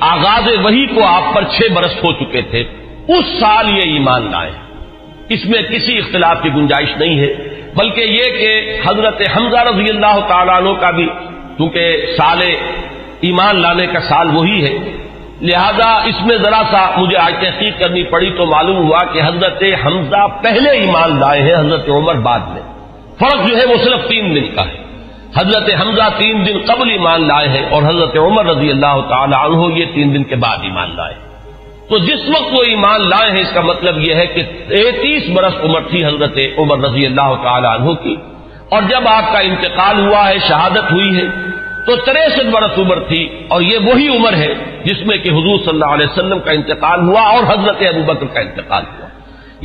آغاز وحی کو آپ پر 6 برس ہو چکے تھے، اس سال یہ ایمان لائے، اس میں کسی اختلاف کی گنجائش نہیں ہے، بلکہ یہ کہ حضرت حمزہ رضی اللہ تعالیٰ عنہ کا بھی کیونکہ سال ایمان لانے کا سال وہی ہے، لہذا اس میں ذرا سا مجھے آج تحقیق کرنی پڑی تو معلوم ہوا کہ حضرت حمزہ پہلے ایمان لائے ہیں، حضرت عمر بعد میں، فرق جو ہے وہ صرف 3 دن کا ہے، حضرت حمزہ 3 دن قبل ایمان لائے ہیں اور حضرت عمر رضی اللہ تعالی عنہ یہ 3 دن کے بعد ایمان لائے۔ تو جس وقت وہ ایمان لائے ہیں اس کا مطلب یہ ہے کہ 33 برس عمر تھی حضرت عمر رضی اللہ تعالی عنہ کی، اور جب آپ کا انتقال ہوا ہے، شہادت ہوئی ہے، تو 63 برس عمر تھی، اور یہ وہی عمر ہے جس میں کہ حضور صلی اللہ علیہ وسلم کا انتقال ہوا اور حضرت ابوبکر کا انتقال ہوا،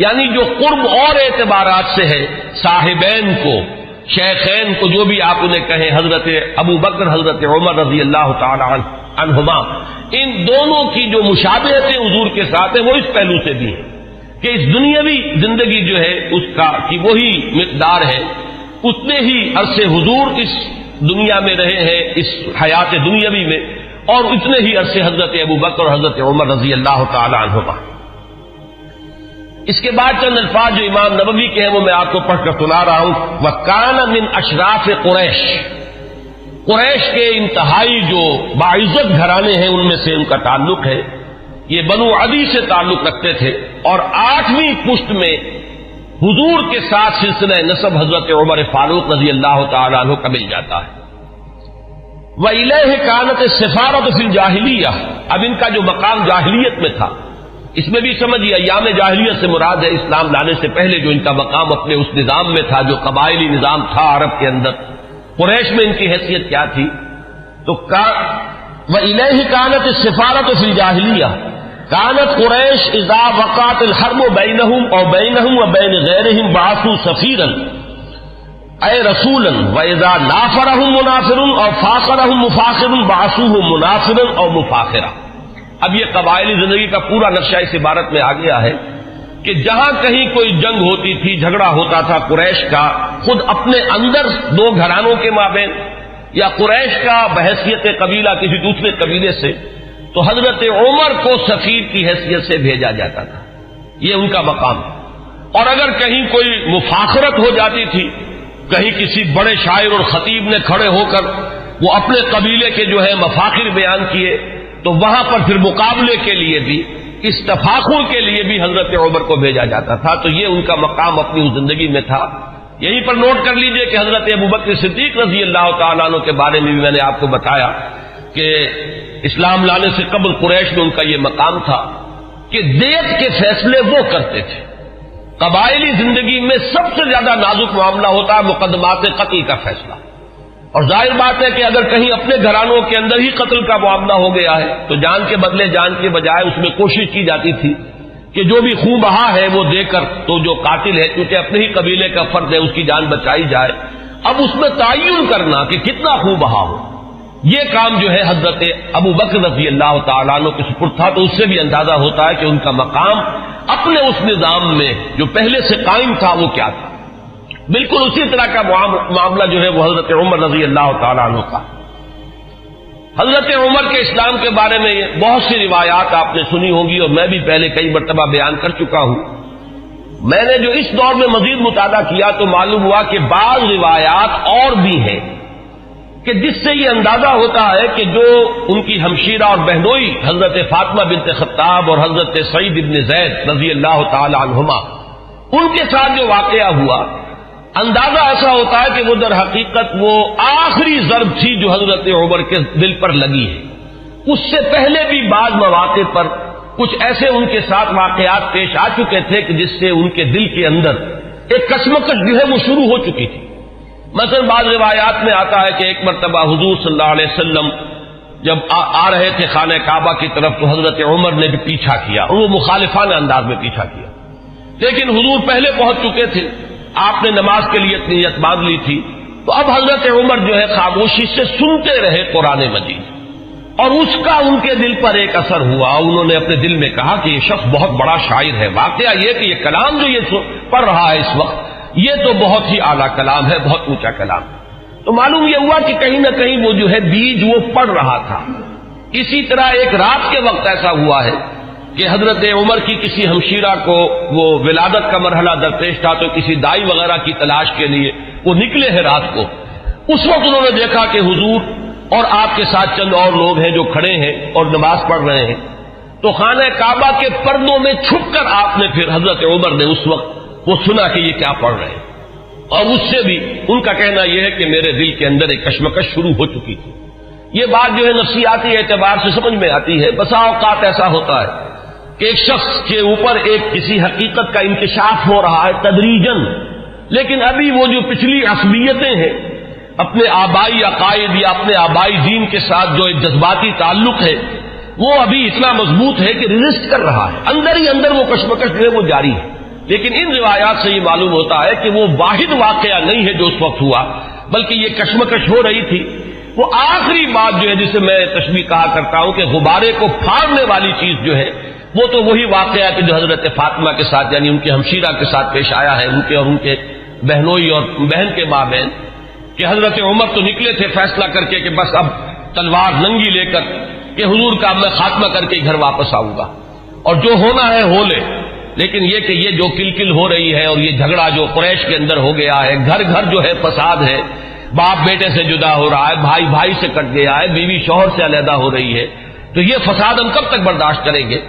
یعنی جو قرب اور اعتبارات سے ہے، صاحبین کو، شیخین کو، جو بھی آپ انہیں کہیں، حضرت ابوبکر حضرت عمر رضی اللہ تعالی عنہما، ان دونوں کی جو مشابہتیں حضور کے ساتھ ہیں وہ اس پہلو سے بھی ہے کہ اس دنیاوی زندگی جو ہے اس کا کی وہی مقدار ہے، اتنے ہی عرصے حضور اس دنیا میں رہے ہیں، اس حیات دنیاوی میں، اور اتنے ہی عرصے حضرت ابوبکر اور حضرت عمر رضی اللہ تعالی عنہما۔ اس کے بعد چند الفاظ جو امام نبوی کے ہیں وہ میں آپ کو پڑھ کر سنا رہا ہوں۔ وَكَانَ مِنْ أَشْرَافِ قُرَيْشِ، قریش کے انتہائی جو باعزت گھرانے ہیں ان میں سے ان کا تعلق ہے، یہ بنو عدی سے تعلق رکھتے تھے، اور 8ویں پشت میں حضور کے ساتھ سلسلہ نسب حضرت عمر فاروق رضی اللہ تعالی عنہ کا مل جاتا ہے۔ وَإِلَيْهِ كَانَتِ السِّفَارَةُ فِي الْجَاهِلِيَّةِ، اب ان کا جو مقام جاہلیت میں تھا، اس میں بھی سمجھیے ایام جاہلیت سے مراد ہے اسلام لانے سے پہلے جو ان کا مقام اپنے اس نظام میں تھا جو قبائلی نظام تھا عرب کے اندر، قریش میں ان کی حیثیت کیا تھی؟ تو وَإِلَيْهِ كَانَتِ السِّفَارَةُ فِي الْجَاهِلِيَّةِ كَانَتْ قُرَيْشُ إِذَا وَقَعَتِ الْحَرْبُ بَيْنَهُمْ أَوْ بَيْنَهُمْ وَبَيْنَ غَيْرِهِمْ بَعَثُوا سَفِيرًا أي رسولا، وإذا نافرهم منافر أو فاخرهم مفاخر بعثوه منافرا أو مفاخرا۔ اب یہ قبائلی زندگی کا پورا نقشہ اس عبارت میں آ گیا ہے کہ جہاں کہیں کوئی جنگ ہوتی تھی، جھگڑا ہوتا تھا قریش کا خود اپنے اندر دو گھرانوں کے مابین، یا قریش کا بحیثیت قبیلہ کسی دوسرے قبیلے سے، تو حضرت عمر کو سفیر کی حیثیت سے بھیجا جاتا تھا، یہ ان کا مقام۔ اور اگر کہیں کوئی مفاخرت ہو جاتی تھی، کہیں کسی بڑے شاعر اور خطیب نے کھڑے ہو کر وہ اپنے قبیلے کے جو ہے مفاخر بیان کیے، تو وہاں پر پھر مقابلے کے لیے بھی، اس تفاخر کے لیے بھی حضرت عمر کو بھیجا جاتا تھا، تو یہ ان کا مقام اپنی اس زندگی میں تھا۔ یہیں پر نوٹ کر لیجئے کہ حضرت ابوبکر صدیق رضی اللہ تعالیٰ عنہ کے بارے میں بھی میں نے آپ کو بتایا کہ اسلام لانے سے قبل قریش میں ان کا یہ مقام تھا کہ دیت کے فیصلے وہ کرتے تھے۔ قبائلی زندگی میں سب سے زیادہ نازک معاملہ ہوتا ہے مقدمات قتل کا فیصلہ، اور ظاہر بات ہے کہ اگر کہیں اپنے گھرانوں کے اندر ہی قتل کا معاملہ ہو گیا ہے تو جان کے بدلے جان کے بجائے اس میں کوشش کی جاتی تھی کہ جو بھی خون بہا ہے وہ دے کر تو جو قاتل ہے کیونکہ اپنے ہی قبیلے کا فرد ہے اس کی جان بچائی جائے۔ اب اس میں تعین کرنا کہ کتنا خون بہا ہو، یہ کام جو ہے حضرت ابوبکر رضی اللہ تعالیٰ عنہ کے سپرد تھا، تو اس سے بھی اندازہ ہوتا ہے کہ ان کا مقام اپنے اس نظام میں جو پہلے سے قائم تھا وہ کیا تھا۔ بالکل اسی طرح کا معاملہ جو ہے وہ حضرت عمر رضی اللہ تعالیٰ عنہ کا۔ حضرت عمر کے اسلام کے بارے میں بہت سی روایات آپ نے سنی ہوں گی، اور میں بھی پہلے کئی مرتبہ بیان کر چکا ہوں۔ میں نے جو اس دور میں مزید مطالعہ کیا تو معلوم ہوا کہ بعض روایات اور بھی ہیں کہ جس سے یہ اندازہ ہوتا ہے کہ جو ان کی ہمشیرہ اور بہنوئی حضرت فاطمہ بنت خطاب اور حضرت سعید ابن زید رضی اللہ تعالی عنہما، ان کے ساتھ جو واقعہ ہوا، اندازہ ایسا ہوتا ہے کہ وہ در حقیقت وہ آخری ضرب تھی جو حضرت عمر کے دل پر لگی ہے۔ اس سے پہلے بھی بعض مواقع پر کچھ ایسے ان کے ساتھ واقعات پیش آ چکے تھے کہ جس سے ان کے دل کے اندر ایک کشمکش جو ہے وہ شروع ہو چکی تھی۔ مثلا بعض روایات میں آتا ہے کہ ایک مرتبہ حضور صلی اللہ علیہ وسلم جب آ رہے تھے خانہ کعبہ کی طرف تو حضرت عمر نے بھی پیچھا کیا، اور وہ مخالفانہ انداز میں پیچھا کیا، لیکن حضور پہلے پہنچ چکے تھے، آپ نے نماز کے لیے نیت باندھ لی تھی، تو اب حضرت عمر جو ہے خاموشی سے سنتے رہے قرآن مجید، اور اس کا ان کے دل پر ایک اثر ہوا. انہوں نے اپنے دل میں کہا کہ یہ شخص بہت بڑا شاعر ہے. واقعہ یہ کہ یہ کلام جو یہ پڑھ رہا ہے اس وقت یہ تو بہت ہی اعلیٰ کلام ہے, بہت اونچا کلام ہے. تو معلوم یہ ہوا کہ کہیں نہ کہیں وہ جو ہے بیج وہ پڑھ رہا تھا. اسی طرح ایک رات کے وقت ایسا ہوا ہے کہ حضرت عمر کی کسی ہمشیرہ کو وہ ولادت کا مرحلہ درپیش تھا, تو کسی دائی وغیرہ کی تلاش کے لیے وہ نکلے ہیں رات کو. اس وقت انہوں نے دیکھا کہ حضور اور آپ کے ساتھ چند اور لوگ ہیں جو کھڑے ہیں اور نماز پڑھ رہے ہیں. تو خانہ کعبہ کے پردوں میں چھپ کر آپ نے پھر حضرت عمر نے اس وقت وہ سنا کہ یہ کیا پڑھ رہے ہیں, اور اس سے بھی ان کا کہنا یہ ہے کہ میرے دل کے اندر ایک کشمکش شروع ہو چکی تھی. یہ بات جو ہے نفسیاتی اعتبار سے سمجھ میں آتی ہے. بسا اوقات ایسا ہوتا ہے کہ ایک شخص کے اوپر ایک کسی حقیقت کا انکشاف ہو رہا ہے تدریجن, لیکن ابھی وہ جو پچھلی عصبیتیں ہیں, اپنے آبائی عقائد یا اپنے آبائی دین کے ساتھ جو ایک جذباتی تعلق ہے وہ ابھی اتنا مضبوط ہے کہ ریزسٹ کر رہا ہے. اندر ہی اندر وہ کشمکش جو ہے وہ جاری ہے. لیکن ان روایات سے یہ معلوم ہوتا ہے کہ وہ واحد واقعہ نہیں ہے جو اس وقت ہوا, بلکہ یہ کشمکش ہو رہی تھی. وہ آخری بات جو ہے جسے میں تشبیہ کہا کرتا ہوں کہ غبارے کو پھاڑنے والی چیز جو ہے وہ تو وہی واقعہ کہ جو حضرت فاطمہ کے ساتھ یعنی ان کے ہمشیرہ کے ساتھ پیش آیا ہے, ان کے اور ان کے بہنوئی اور بہن کے مابین, کہ حضرت عمر تو نکلے تھے فیصلہ کر کے کہ بس اب تلوار ننگی لے کر کہ حضور کا میں خاتمہ کر کے گھر واپس آؤں گا اور جو ہونا ہے ہو لے. لیکن یہ کہ یہ جو کلکل ہو رہی ہے اور یہ جھگڑا جو قریش کے اندر ہو گیا ہے, گھر گھر جو ہے فساد ہے, باپ بیٹے سے جدا ہو رہا ہے, بھائی بھائی سے کٹ گیا ہے, بیوی شوہر سے علیحدہ ہو رہی ہے, تو یہ فساد ہم کب تک برداشت کریں گے؟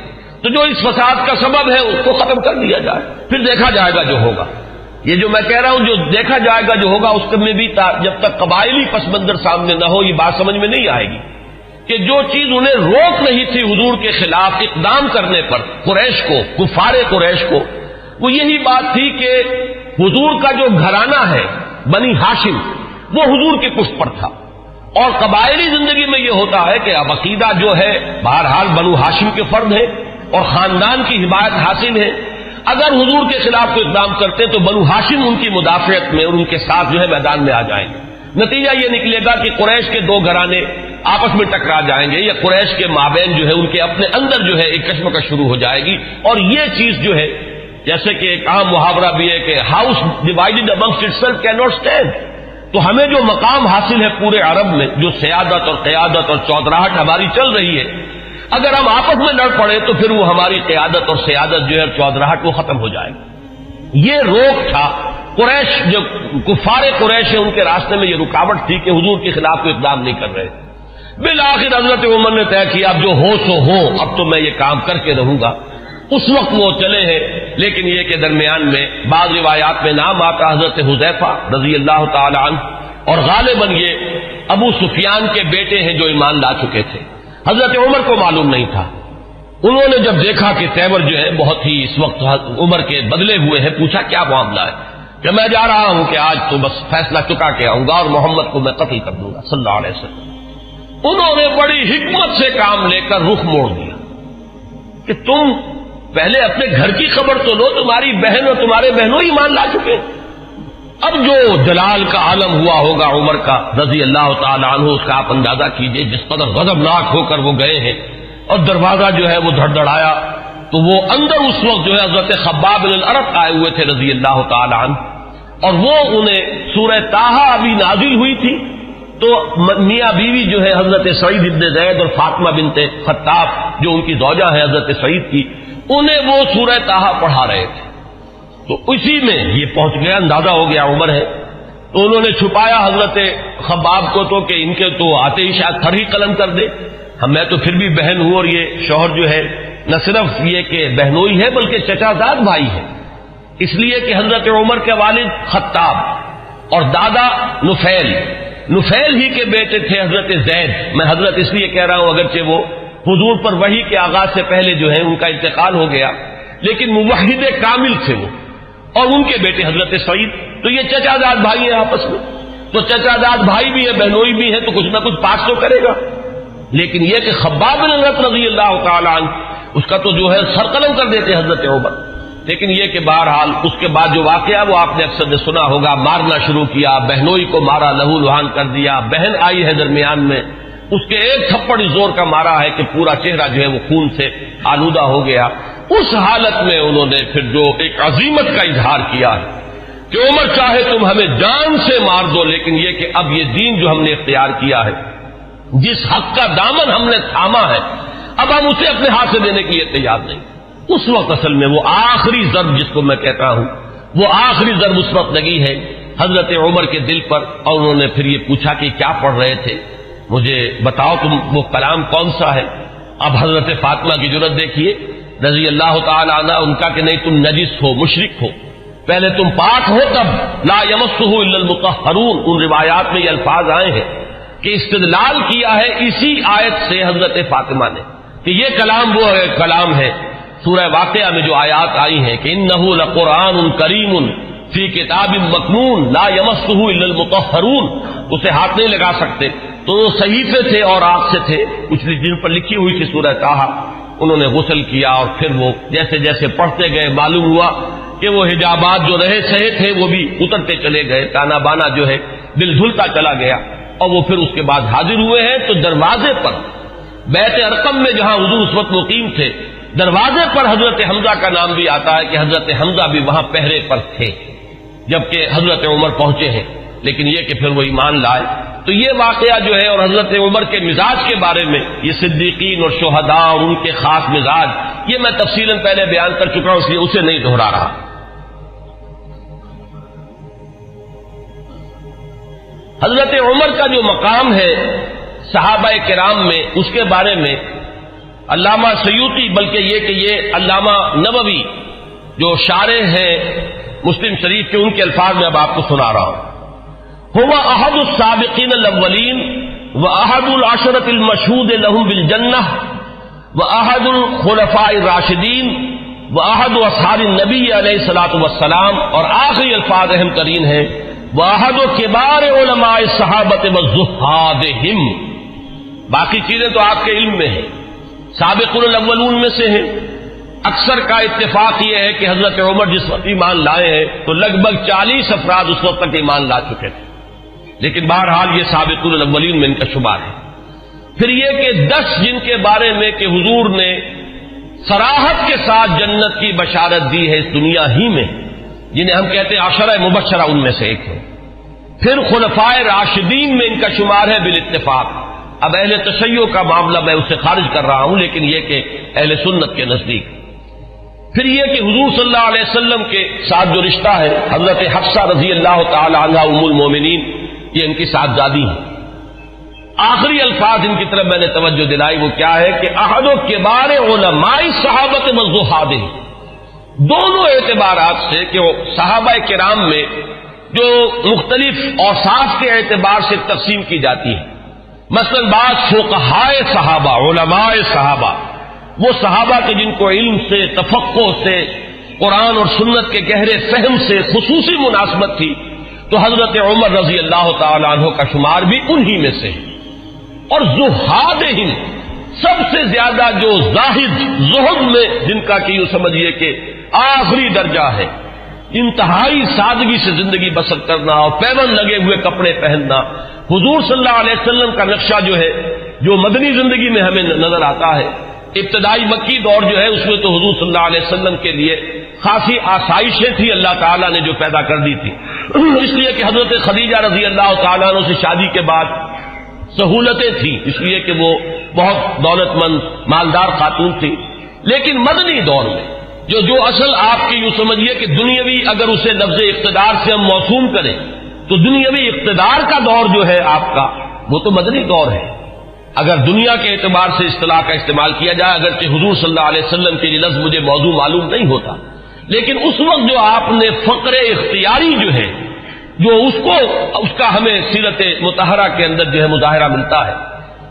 تو جو اس فساد کا سبب ہے اس کو ختم کر دیا جائے, پھر دیکھا جائے گا جو ہوگا. یہ جو میں کہہ رہا ہوں جو دیکھا جائے گا جو ہوگا اس میں بھی جب تک قبائلی پس منظر سامنے نہ ہو یہ بات سمجھ میں نہیں آئے گی کہ جو چیز انہیں روک نہیں تھی حضور کے خلاف اقدام کرنے پر قریش کو, کفار قریش کو, وہ یہی بات تھی کہ حضور کا جو گھرانہ ہے بنی ہاشم وہ حضور کے پشت پر تھا. اور قبائلی زندگی میں یہ ہوتا ہے کہ اب عقیدہ جو ہے بہرحال بنو ہاشم کے فرد ہے اور خاندان کی حمایت حاصل ہے. اگر حضور کے خلاف کوئی اقدام کرتے تو بنو ہاشم ان کی مدافعت میں اور ان کے ساتھ جو ہے میدان میں آ جائیں گے. نتیجہ یہ نکلے گا کہ قریش کے دو گھرانے آپس میں ٹکرا جائیں گے, یا قریش کے مابین جو ہے ان کے اپنے اندر جو ہے ایک کشمکش شروع ہو جائے گی. اور یہ چیز جو ہے جیسے کہ ایک عام محاورہ بھی ہے کہ house divided amongst itself can not stand. تو ہمیں جو مقام حاصل ہے پورے عرب میں, جو سیادت اور قیادت اور چودراہٹ ہماری چل رہی ہے, اگر ہم آپس میں لڑ پڑے تو پھر وہ ہماری قیادت اور سیادت جو ہے چودراہٹ وہ ختم ہو جائے گی. یہ روک تھا قریش, جو کفار قریش ہے ان کے راستے میں یہ رکاوٹ تھی کہ حضور کے خلاف کوئی اقدام نہیں کر رہے. بالآخر حضرت عمر نے طے کیا اب جو ہو سو ہو, اب تو میں یہ کام کر کے رہوں گا. اس وقت وہ چلے ہیں, لیکن یہ کہ درمیان میں بعض روایات میں نام آتا حضرت حذیفہ رضی اللہ تعالی عنہ, اور غالباً یہ ابو سفیان کے بیٹے ہیں جو ایمان لا چکے تھے. حضرت عمر کو معلوم نہیں تھا. انہوں نے جب دیکھا کہ تیور جو ہے بہت ہی اس وقت عمر کے بدلے ہوئے ہیں, پوچھا کیا معاملہ ہے؟ کہ میں جا رہا ہوں کہ آج تو بس فیصلہ چکا کے آؤں گا اور محمد کو میں قتل کر دوں گا صلی اللہ علیہ وسلم. انہوں نے بڑی حکمت سے کام لے کر رخ موڑ دیا کہ تم پہلے اپنے گھر کی خبر تو لو, تمہاری بہن اور تمہارے بہنوں ہی مان لا چکے. اب جو جلال کا عالم ہوا ہوگا عمر کا رضی اللہ تعالی عنہ, اس کا آپ اندازہ کیجئے جس قدر غضبناک ہو کر وہ گئے ہیں. اور دروازہ جو ہے وہ دھڑدھڑایا تو وہ اندر اس وقت جو ہے حضرت خباب بن الارت آئے ہوئے تھے رضی اللہ تعالی عنہ, اور وہ انہیں سورہ طٰہٰ ابھی نازل ہوئی تھی تو میاں بیوی جو ہے حضرت سعید بن زید اور فاطمہ بنت خطاب جو ان کی زوجہ ہے حضرت سعید کی, انہیں وہ سورہ طٰہٰ پڑھا رہے تھے. تو اسی میں یہ پہنچ گیا, اندازہ ہو گیا عمر ہے. تو انہوں نے چھپایا حضرت خباب کو تو کہ ان کے تو آتے ہی شاید تھر ہی قلم کر دے, میں تو پھر بھی بہن ہوں اور یہ شوہر جو ہے نہ صرف یہ کہ بہنوئی ہے بلکہ چچا زاد بھائی ہے. اس لیے کہ حضرت عمر کے والد خطاب اور دادا نفیل ہی کے بیٹے تھے حضرت زید. میں حضرت اس لیے کہہ رہا ہوں اگرچہ وہ حضور پر وحی کے آغاز سے پہلے جو ہے ان کا انتقال ہو گیا, لیکن موحد کامل تھے وہ, اور ان کے بیٹے حضرت سعید. تو یہ چچا زاد بھائی ہیں آپس میں, تو چچا زاد بھائی بھی ہے بہنوئی بھی ہے, تو کچھ نہ کچھ پاس تو کرے گا. لیکن یہ کہ خباب بن الارت رضی اللہ تعالی عنہ اس کا تو جو ہے سر قلم کر دیتے حضرت عمر. لیکن یہ کہ بہرحال اس کے بعد جو واقعہ وہ آپ نے اکثر نے سنا ہوگا, مارنا شروع کیا, بہنوئی کو مارا, لہو لہان کر دیا. بہن آئی ہے درمیان میں, اس کے ایک تھپڑ زور کا مارا ہے کہ پورا چہرہ جو ہے وہ خون سے آلودہ ہو گیا. اس حالت میں انہوں نے پھر جو ایک عزیمت کا اظہار کیا ہے کہ عمر چاہے تم ہمیں جان سے مار دو، لیکن یہ کہ اب یہ دین جو ہم نے اختیار کیا ہے، جس حق کا دامن ہم نے تھاما ہے، اب ہم اسے اپنے ہاتھ سے دینے کے لیے تیار نہیں. اس وقت اصل میں وہ آخری ضرب جس کو میں کہتا ہوں، وہ آخری ضرب اس وقت لگی ہے حضرت عمر کے دل پر، اور انہوں نے پھر یہ پوچھا کہ کیا پڑھ رہے تھے، مجھے بتاؤ تم وہ کلام کون سا ہے. اب حضرت فاطمہ کی جرأت دیکھیے رضی اللہ تعالی عنہ، ان کا کہ نہیں تم نجس ہو، مشرک ہو، پہلے تم پاک ہو تب. لا یمسہ الا المطہرون، ان روایات میں یہ الفاظ آئے ہیں کہ استدلال کیا ہے اسی آیت سے حضرت فاطمہ نے کہ یہ کلام وہ کلام ہے سورہ واقعہ میں جو آیات آئی ہیں کہ انہ لقرآن کریم فی کتاب مکنون لا یمسہ الا المطہرون، اسے ہاتھ نہیں لگا سکتے. تو وہ صحیفے تھے اور آگ سے تھے کچھ جن پر لکھی ہوئی تھی سورہ طٰہٰ. انہوں نے غسل کیا اور پھر وہ جیسے جیسے پڑھتے گئے معلوم ہوا کہ وہ حجابات جو رہے سہے تھے وہ بھی اترتے چلے گئے، تانا بانا جو ہے دل دھلتا چلا گیا. اور وہ پھر اس کے بعد حاضر ہوئے ہیں تو دروازے پر بیت ارقم میں جہاں حضور اس وقت مقیم تھے، دروازے پر حضرت حمزہ کا نام بھی آتا ہے کہ حضرت حمزہ بھی وہاں پہرے پر تھے جبکہ حضرت عمر پہنچے ہیں. لیکن یہ کہ پھر وہ ایمان لائے. تو یہ واقعہ جو ہے اور حضرت عمر کے مزاج کے بارے میں، یہ صدیقین اور شہداء اور ان کے خاص مزاج، یہ میں تفصیلاً پہلے بیان کر چکا ہوں، اس لیے اسے نہیں دہرا رہا. حضرت عمر کا جو مقام ہے صحابہ کرام میں، اس کے بارے میں علامہ سیوطی، بلکہ یہ کہ یہ علامہ نووی جو شارح ہیں مسلم شریف کے، ان کے الفاظ میں اب آپ کو سنا رہا ہوں. هو احد السابقین الاولین واحد العشرۃ المشہود لهم بالجنہ واحد الخلفاء الراشدین واحد اصحاب النبی علیہ الصلوۃ والسلام، اور آخری الفاظ اہم ترین ہیں واحد کبار علماء الصحابۃ والزہادہم. باقی چیزیں تو آپ کے علم میں ہیں، سابقون الاولون میں سے ہیں. اکثر کا اتفاق یہ ہے کہ حضرت عمر جس وقت ایمان لائے ہیں تو لگ بھگ 40 افراد اس وقت تک ایمان لا چکے تھے، لیکن بہرحال یہ سابقون الاولین میں ان کا شمار ہے. پھر یہ کہ 10 جن کے بارے میں کہ حضور نے صراحت کے ساتھ جنت کی بشارت دی ہے اس دنیا ہی میں، جنہیں ہم کہتے ہیں عشرہ مبشرہ، ان میں سے ایک ہے. پھر خلفائے راشدین میں ان کا شمار ہے بالاتفاق. اب اہل تشیع کا معاملہ میں اسے خارج کر رہا ہوں، لیکن یہ کہ اہل سنت کے نزدیک. پھر یہ کہ حضور صلی اللہ علیہ وسلم کے ساتھ جو رشتہ ہے، حضرت حفصہ رضی اللہ تعالی عنہا ام المومنین، یہ ان کی صاحبزادی ہیں. آخری الفاظ ان کی طرف میں نے توجہ دلائی، وہ کیا ہے کہ احد و کبار علماء صحابت والزہادہ. دونوں اعتبارات سے کہ وہ صحابہ کرام میں جو مختلف اوصاف کے اعتبار سے تقسیم کی جاتی ہے، مثلا بعض فقہائے صحابہ، علماء صحابہ، وہ صحابہ کے جن کو علم سے، تفقہ سے، قرآن اور سنت کے گہرے فہم سے خصوصی مناسبت تھی، تو حضرت عمر رضی اللہ تعالی عنہ کا شمار بھی انہی میں سے. اور زہادہم، سب سے زیادہ جو زاہد، زہد میں جن کا کہ یوں سمجھیے کہ آخری درجہ ہے، انتہائی سادگی سے زندگی بسر کرنا اور پیوند لگے ہوئے کپڑے پہننا. حضور صلی اللہ علیہ وسلم کا نقشہ جو ہے، جو مدنی زندگی میں ہمیں نظر آتا ہے، ابتدائی مکی دور جو ہے اس میں تو حضور صلی اللہ علیہ وسلم کے لیے خاصی آسائشیں تھی اللہ تعالیٰ نے جو پیدا کر دی تھی، اس لیے کہ حضرت خدیجہ رضی اللہ تعالیٰ عنہ سے شادی کے بعد سہولتیں تھیں، اس لیے کہ وہ بہت دولت مند مالدار خاتون تھی. لیکن مدنی دور میں جو اصل آپ کی یوں سمجھیے کہ دنیاوی، اگر اسے لفظ اقتدار سے ہم موسوم کریں تو دنیاوی اقتدار کا دور جو ہے آپ کا، وہ تو مدنی دور ہے. اگر دنیا کے اعتبار سے اصطلاح کا استعمال کیا جائے، اگرچہ حضور صلی اللہ علیہ وسلم کے یہ لفظ مجھے موضوع معلوم نہیں ہوتا، لیکن اس وقت جو آپ نے فقر اختیاری جو ہے، جو اس کا ہمیں سیرت مطہرہ کے اندر جو ہے مظاہرہ ملتا ہے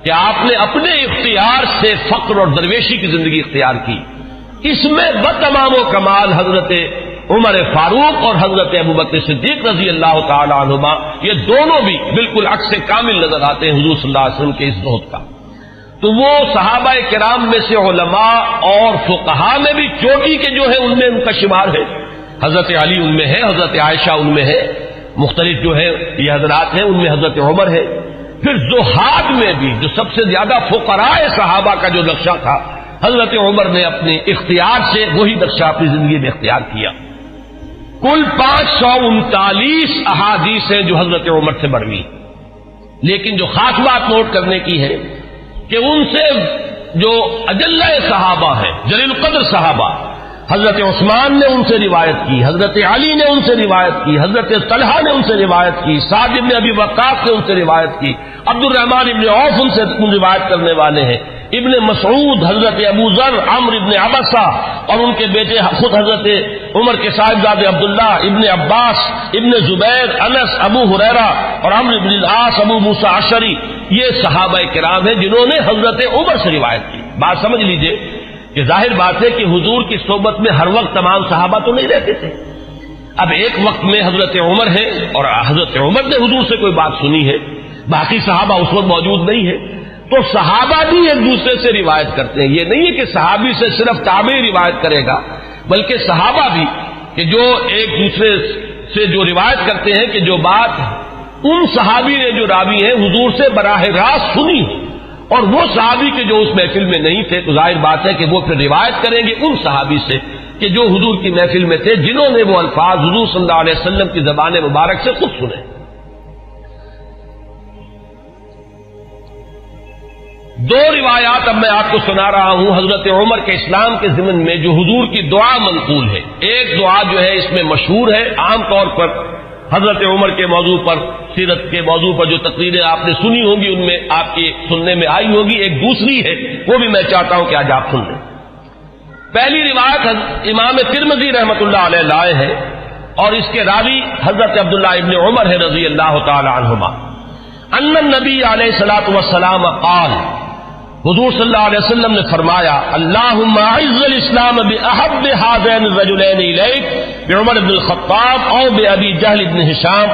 کہ آپ نے اپنے اختیار سے فقر اور درویشی کی زندگی اختیار کی. اس میں بتمام و کمال حضرت عمر فاروق اور حضرت ابوبکر صدیق رضی اللہ تعالی عنہما، یہ دونوں بھی بالکل عکس کامل نظر آتے ہیں حضور صلی اللہ علیہ وسلم کے اس زہد کا. تو وہ صحابہ کرام میں سے علماء اور فقہاء میں بھی چوٹی کے جو ہے ان میں ان کا شمار ہے. حضرت علی ان میں ہے، حضرت عائشہ ان میں ہے، مختلف جو ہے یہ حضرات ہیں، ان میں حضرت عمر ہے. پھر زہاد میں بھی جو سب سے زیادہ فقراء صحابہ کا جو نقشہ تھا، حضرت عمر نے اپنے اختیار سے وہی نقشہ اپنی زندگی میں اختیار کیا۔ کل 539 احادیث ہیں جو حضرت عمر سے بڑھوی، لیکن جو خاص بات نوٹ کرنے کی ہے کہ ان سے جو اجلہ صحابہ ہیں، جلیل القدر صحابہ، حضرت عثمان نے ان سے روایت کی، حضرت علی نے ان سے روایت کی، حضرت طلحہ نے ان سے روایت کی، سعد بن ابی وقاص نے ان سے روایت کی، عبد الرحمن ابن عوف ان سے روایت کرنے والے ہیں، ابن مسعود، حضرت ابو ذر، عمرو ابن عبسہ اور ان کے بیٹے خود حضرت عمر کے صاحبزادے عبداللہ، ابن عباس، ابن زبیر، انس، ابو ہریرہ اور عمرو بن العاص، ابو موسیٰ اشعری، یہ صحابہ کرام ہیں جنہوں نے حضرت عمر سے روایت کی۔ بات سمجھ لیجئے کہ ظاہر بات ہے کہ حضور کی صحبت میں ہر وقت تمام صحابہ تو نہیں رہتے تھے۔ اب ایک وقت میں حضرت عمر ہے اور حضرت عمر نے حضور سے کوئی بات سنی ہے، باقی صحابہ اس وقت موجود نہیں ہے، تو صحابہ بھی ایک دوسرے سے روایت کرتے ہیں۔ یہ نہیں ہے کہ صحابی سے صرف تابعی روایت کرے گا، بلکہ صحابہ بھی کہ جو ایک دوسرے سے جو روایت کرتے ہیں کہ جو بات ان صحابی نے جو راوی ہیں حضور سے براہ راست سنی اور وہ صحابی کے جو اس محفل میں نہیں تھے، تو ظاہر بات ہے کہ وہ پھر روایت کریں گے ان صحابی سے کہ جو حضور کی محفل میں تھے، جنہوں نے وہ الفاظ حضور صلی اللہ علیہ وسلم کی زبان مبارک سے خود سنے۔ دو روایات اب میں آپ کو سنا رہا ہوں حضرت عمر کے اسلام کے ضمن میں جو حضور کی دعا منقول ہے۔ ایک دعا جو ہے اس میں مشہور ہے، عام طور پر حضرت عمر کے موضوع پر، سیرت کے موضوع پر جو تقریریں آپ نے سنی ہوں گی ان میں آپ کی سننے میں آئی ہوگی، ایک دوسری ہے وہ بھی میں چاہتا ہوں کہ آج آپ سن لیں۔ پہلی روایت امام ترمذی رحمۃ اللہ علیہ لائے ہے اور اس کے راوی حضرت عبداللہ ابن عمر ہے رضی اللہ تعالی عنہما، ان النبی علیہ الصلوۃ والسلام قال، حضور صلی اللہ علیہ وسلم نے فرمایا، اللہم اعز الاسلام باحب هذین الرجلین الیک، بعمر بن الخطاب او بابی جہل بن ہشام۔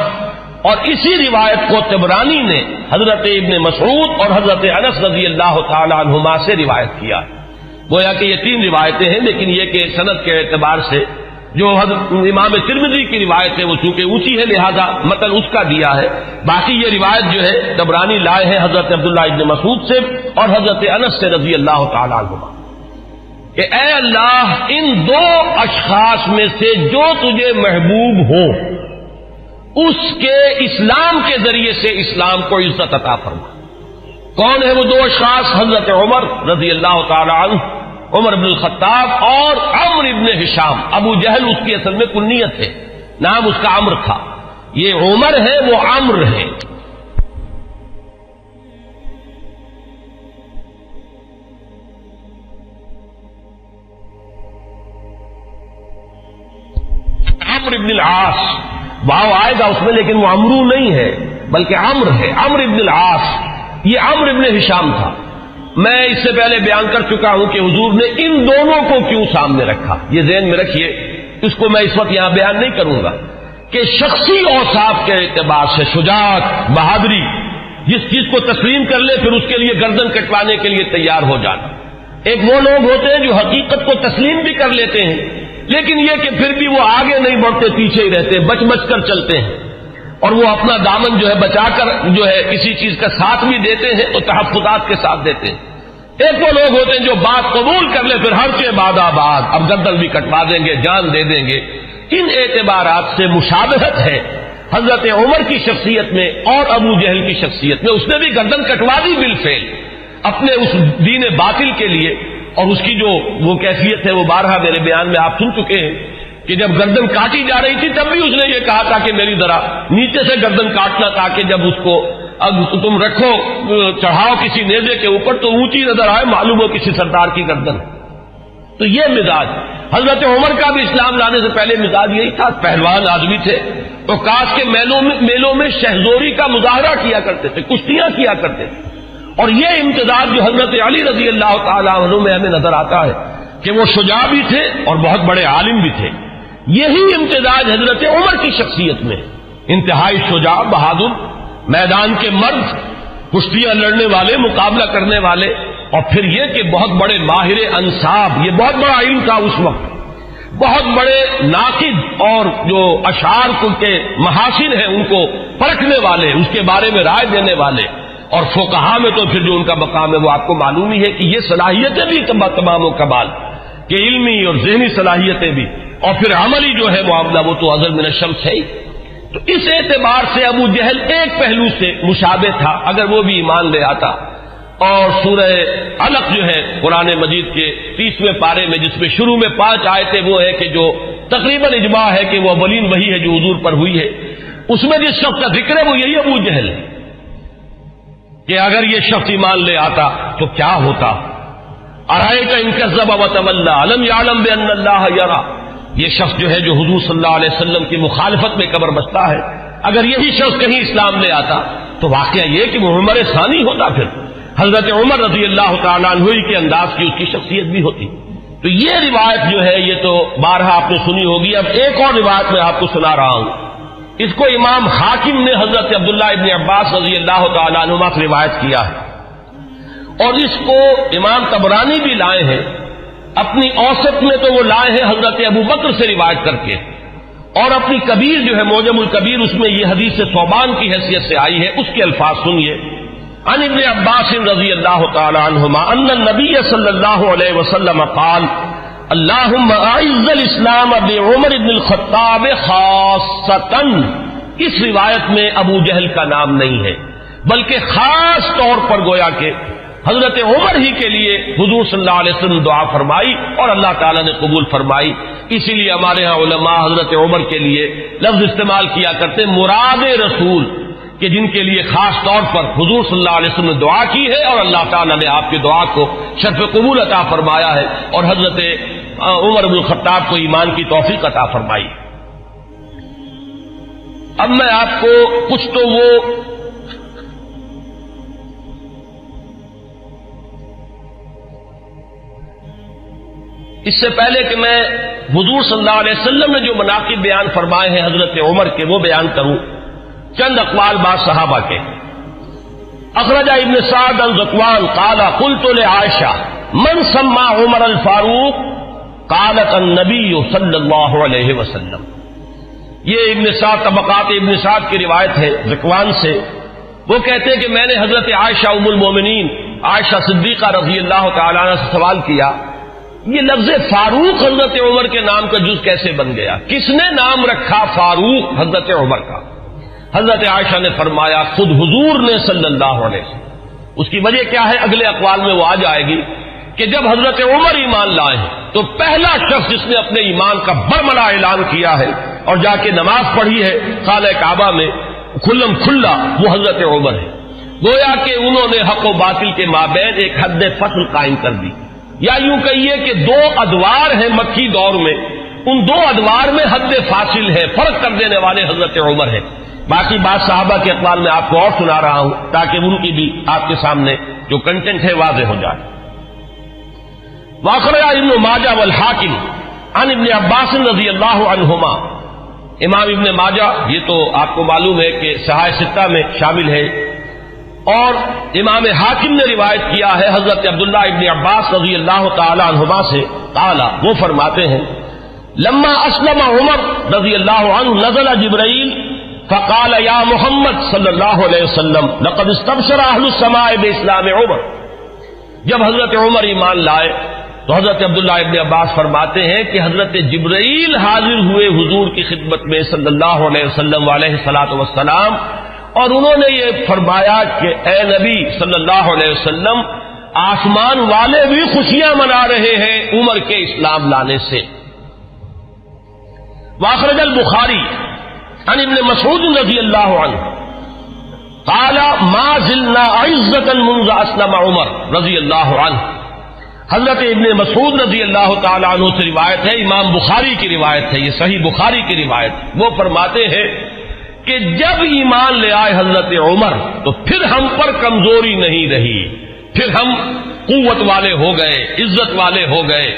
اور اسی روایت کو طبرانی نے حضرت ابن مسعود اور حضرت انس رضی اللہ تعالی عنہما سے روایت کیا۔ گویا کہ یہ تین روایتیں ہیں، لیکن یہ کہ سند کے اعتبار سے جو حضرت امام ترمذی کی روایت ہے وہ چونکہ اونچی ہے لہذا متن اس کا دیا ہے، باقی یہ روایت جو ہے طبرانی لائے ہیں حضرت عبداللہ ابن مسعود سے اور حضرت انس سے رضی اللہ تعالی عنہما کہ اے اللہ ان دو اشخاص میں سے جو تجھے محبوب ہو اس کے اسلام کے ذریعے سے اسلام کو عزت عطا فرما۔ کون ہے وہ دو اشخاص؟ حضرت عمر رضی اللہ تعالی عنہ، عمر بن الخطاب اور عمرو بن ہشام۔ ابو جہل اس کی اصل میں کنیت ہے، نام اس کا عمرو تھا، یہ عمر ہے وہ عمرو ہے۔ عمرو بن العاص، واو آئے گا اس میں لیکن وہ عمرو نہیں ہے بلکہ عمرو ہے، عمرو بن العاص، یہ عمرو بن ہشام تھا۔ میں اس سے پہلے بیان کر چکا ہوں کہ حضور نے ان دونوں کو کیوں سامنے رکھا، یہ ذہن میں رکھیے، اس کو میں اس وقت یہاں بیان نہیں کروں گا کہ شخصی اوصاف کے اعتبار سے شجاعت، بہادری، جس چیز کو تسلیم کر لے پھر اس کے لیے گردن کٹوانے کے لیے تیار ہو جانا۔ ایک وہ لوگ ہوتے ہیں جو حقیقت کو تسلیم بھی کر لیتے ہیں لیکن یہ کہ پھر بھی وہ آگے نہیں بڑھتے، پیچھے ہی رہتے، بچ بچ کر چلتے ہیں اور وہ اپنا دامن جو ہے بچا کر جو ہے کسی چیز کا ساتھ بھی دیتے ہیں تو تحفظات کے ساتھ دیتے ہیں۔ ایک وہ لوگ ہوتے ہیں جو بات قبول کر لے پھر ہر کے بعد آباد، اب گردن بھی کٹوا دیں گے، جان دے دیں گے۔ ان اعتبارات سے مشابہت ہے حضرت عمر کی شخصیت میں اور ابو جہل کی شخصیت میں، اس نے بھی گردن کٹوا دی بالفعل اپنے اس دین باطل کے لیے، اور اس کی جو وہ کیفیت ہے وہ بارہا میرے بیان میں آپ سن چکے ہیں کہ جب گردن کاٹی جا رہی تھی تب بھی اس نے یہ کہا تھا کہ میری ذرا نیچے سے گردن کاٹنا تاکہ جب اس کو اب تم رکھو چڑھاؤ کسی نیزے کے اوپر تو اونچی نظر آئے، معلوم ہو کسی سردار کی گردن۔ تو یہ مزاج حضرت عمر کا بھی اسلام لانے سے پہلے مزاج یہی تھا، پہلوان آدمی تھے تو کاش کے میلوں میں شہزوری کا مظاہرہ کیا کرتے تھے، کشتیاں کیا کرتے تھے، اور یہ امتزاج جو حضرت علی رضی اللہ تعالی عنہ میں ہمیں نظر آتا ہے کہ وہ شجاع بھی تھے اور بہت بڑے عالم بھی تھے، یہی امتزاج حضرت عمر کی شخصیت میں، انتہائی شجاع، بہادر، میدان کے مرد، کشتیاں لڑنے والے، مقابلہ کرنے والے، اور پھر یہ کہ بہت بڑے ماہر انصاب، یہ بہت بڑا علم تھا اس وقت، بہت بڑے ناقد اور جو اشعار کے محاسن ہیں ان کو پرکھنے والے، اس کے بارے میں رائے دینے والے، اور فقہا میں تو پھر جو ان کا مقام ہے وہ آپ کو معلوم ہی ہے کہ یہ صلاحیتیں بھی تمام و کمال کہ علمی اور ذہنی صلاحیتیں بھی، اور پھر عملی جو ہے معاملہ وہ تو ازل من الشمس ہے ہی۔ تو اس اعتبار سے ابو جہل ایک پہلو سے مشابہ تھا، اگر وہ بھی ایمان لے آتا۔ اور سورہ علق جو ہے قرآن مجید کے 30ویں پارے میں، جس میں شروع میں 5 آیتیں وہ ہے کہ جو تقریباً اجماع ہے کہ وہ اولین وہی ہے جو حضور پر ہوئی ہے، اس میں جس شخص کا ذکر ہے وہ یہی ابو جہل ہے کہ اگر یہ شخص ایمان لے آتا تو کیا ہوتا۔ ارأیت ان کذب وتولی الم یعلم بان اللہ یری، یہ شخص جو ہے جو حضور صلی اللہ علیہ وسلم کی مخالفت میں قبر بستا ہے، اگر یہی شخص کہیں اسلام لے آتا تو واقعہ یہ کہ وہ عمر ثانی ہوتا، پھر حضرت عمر رضی اللہ تعالیٰ عنہ کے انداز کی اس کی شخصیت بھی ہوتی۔ تو یہ روایت جو ہے یہ تو بارہا آپ نے سنی ہوگی۔ اب ایک اور روایت میں آپ کو سنا رہا ہوں، اس کو امام حاکم نے حضرت عبداللہ ابن عباس رضی اللہ تعالیٰ عنہما سے روایت کیا ہے، اور اس کو امام طبرانی بھی لائے ہیں اپنی اوسط میں، تو وہ لائے ہیں حضرت ابو بکر سے روایت کر کے، اور اپنی کبیر جو ہے معجم الکبیر اس میں یہ حدیث ثوبان کی حیثیت سے آئی ہے۔ اس کے الفاظ سنیے، عن ابن عباس رضی اللہ تعالی عنہما ان النبی صلی اللہ علیہ وسلم قال اللہم اعز الاسلام بعمر بن الخطاب خاصتا۔ اس روایت میں ابو جہل کا نام نہیں ہے، بلکہ خاص طور پر گویا کہ حضرت عمر ہی کے لیے حضور صلی اللہ علیہ وسلم دعا فرمائی اور اللہ تعالیٰ نے قبول فرمائی۔ اسی لیے ہمارے ہاں علماء حضرت عمر کے لیے لفظ استعمال کیا کرتے مراد رسول، کہ جن کے لیے خاص طور پر حضور صلی اللہ علیہ وسلم نے دعا کی ہے اور اللہ تعالیٰ نے آپ کی دعا کو شرف قبول عطا فرمایا ہے اور حضرت عمر بن الخطاب کو ایمان کی توفیق عطا فرمائی۔ اب میں آپ کو کچھ تو وہ اس سے پہلے کہ میں حضور صلی اللہ علیہ وسلم نے جو مناقب بیان فرمائے ہیں حضرت عمر کے وہ بیان کروں، چند اقوال بعض صحابہ کے۔ اخرج ابن سعد عن ذکوان قال قلت لعائشہ من سمى عمر الفاروق قالت النبی صلی اللہ علیہ وسلم۔ یہ ابن سعد طبقات ابن سعد کی روایت ہے ذکوان سے، وہ کہتے ہیں کہ میں نے حضرت عائشہ ام المومنین عائشہ صدیقہ رضی اللہ تعالیٰ عنہ سے سوال کیا، یہ لفظ فاروق حضرت عمر کے نام کا جز کیسے بن گیا؟ کس نے نام رکھا فاروق حضرت عمر کا؟ حضرت عائشہ نے فرمایا خود حضور نے صلی اللہ علیہ وسلم۔ اس کی وجہ کیا ہے اگلے اقوال میں وہ آ جائے گی کہ جب حضرت عمر ایمان لائے تو پہلا شخص جس نے اپنے ایمان کا برملا اعلان کیا ہے اور جا کے نماز پڑھی ہے خانہ کعبہ میں کھلم کھلا، وہ حضرت عمر ہے۔ گویا کہ انہوں نے حق و باطل کے مابین ایک حد فصل قائم کر دی، یا یوں کہیے کہ دو ادوار ہیں مکی دور میں، ان دو ادوار میں حد فاصل ہے، فرق کر دینے والے حضرت عمر ہے۔ باقی بات صحابہ کے اقوال میں آپ کو اور سنا رہا ہوں تاکہ ان کی بھی آپ کے سامنے جو کنٹینٹ ہے واضح ہو جائے۔ واخرج ابن ماجہ والحاکم عن ابن عباس رضی اللہ عنہما، امام ابن ماجہ یہ تو آپ کو معلوم ہے کہ صحاح ستہ میں شامل ہے، اور امام حاکم نے روایت کیا ہے حضرت عبداللہ ابن عباس رضی اللہ تعالی عنہما سے، قال وہ فرماتے ہیں لما اسلم عمر رضی اللہ عنہ نزل جبرائیل فقال یا محمد صلی اللہ علیہ وسلم لقد استبشر اہل السماء باسلام عمر۔ جب حضرت عمر ایمان لائے تو حضرت عبداللہ ابن عباس فرماتے ہیں کہ حضرت جبرائیل حاضر ہوئے حضور کی خدمت میں صلی اللہ علیہ وسلم علیہ الصلوۃ والسلام، اور انہوں نے یہ فرمایا کہ اے نبی صلی اللہ علیہ وسلم آسمان والے بھی خوشیاں منا رہے ہیں عمر کے اسلام لانے سے۔ واخرج البخاری عن ابن مسعود رضی اللہ عنہ قال ما زلنا عزة منذ اسلم عمر رضی اللہ عنہ۔ حضرت ابن مسعود رضی اللہ تعالی عنہ سے روایت ہے، امام بخاری کی روایت ہے، یہ صحیح بخاری کی روایت، وہ فرماتے ہیں کہ جب ایمان لے آئے حضرت عمر تو پھر ہم پر کمزوری نہیں رہی، پھر ہم قوت والے ہو گئے، عزت والے ہو گئے۔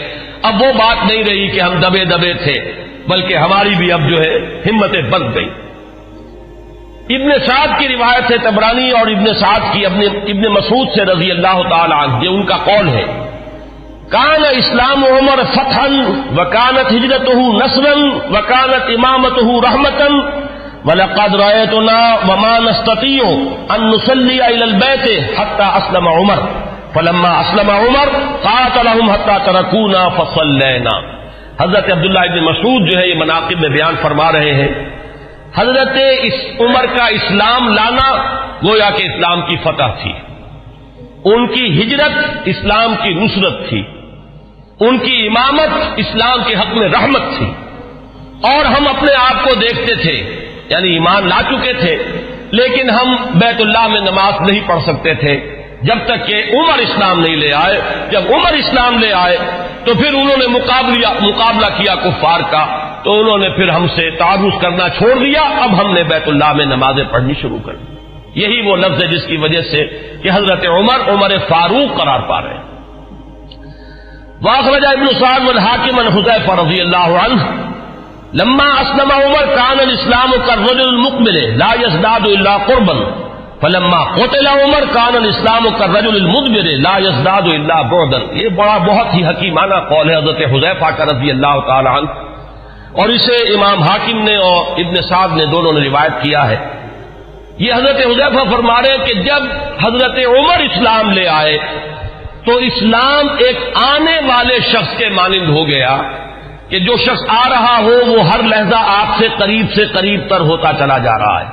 اب وہ بات نہیں رہی کہ ہم دبے دبے تھے، بلکہ ہماری بھی اب جو ہے ہمتیں بڑھ گئی۔ ابن سعد کی روایت ہے طبرانی اور ابن سعد کی ابن مسعود سے رضی اللہ تعالی عنہ، یہ ان کا قول ہے، کان اسلام عمر فتحا وکانت ہجرتہ نصرا وکانت امامتہ رحمتا وَلَقَدْ رَأَيْتُنَا وَمَا نَسْتَطِيعُ أَن نُّصَلِّيَ إِلَى الْبَيْتِ حَتَّى أَسْلَمَ عُمَرُ فَلَمَّا أَسْلَمَ عُمَرُ قَاتَلَهُمْ حَتَّى تَرَكُونَا فَصَلَّيْنَا۔ حضرت عبداللہ ابن مسعود جو ہے یہ مناقب میں بیان فرما رہے ہیں، حضرت عمر کا اسلام لانا گویا کہ اسلام کی فتح تھی، ان کی ہجرت اسلام کی نصرت تھی، ان کی امامت اسلام کے حق میں رحمت تھی، اور ہم اپنے آپ کو دیکھتے تھے، یعنی ایمان لا چکے تھے لیکن ہم بیت اللہ میں نماز نہیں پڑھ سکتے تھے جب تک کہ عمر اسلام نہیں لے آئے۔ جب عمر اسلام لے آئے تو پھر انہوں نے مقابلہ کیا کفار کا، تو انہوں نے پھر ہم سے تعارض کرنا چھوڑ دیا، اب ہم نے بیت اللہ میں نمازیں پڑھنی شروع کر دی۔ یہی وہ لفظ ہے جس کی وجہ سے کہ حضرت عمر فاروق قرار پا رہے ہیں۔ واخرج ابن سعد والحاکم عن حذیفہ رضی اللہ عنہ لما اسلم عمر كان الاسلام كالرجل المقبل لا يزداد الا قربا فلما قتل عمر كان الاسلام كالرجل المدبر لا يزداد الا بعدا۔ یہ بہت ہی حکیمانہ قول ہے حضرت حذیفہ کا رضی اللہ تعالی عنہ، اور اسے امام حاکم نے اور ابن سعد نے دونوں نے روایت کیا ہے۔ یہ حضرت حذیفہ فرما رہے ہیں کہ جب حضرت عمر اسلام لے آئے تو اسلام ایک آنے والے شخص کے مانند ہو گیا کہ جو شخص آ رہا ہو وہ ہر لحظہ آپ سے قریب تر ہوتا چلا جا رہا ہے۔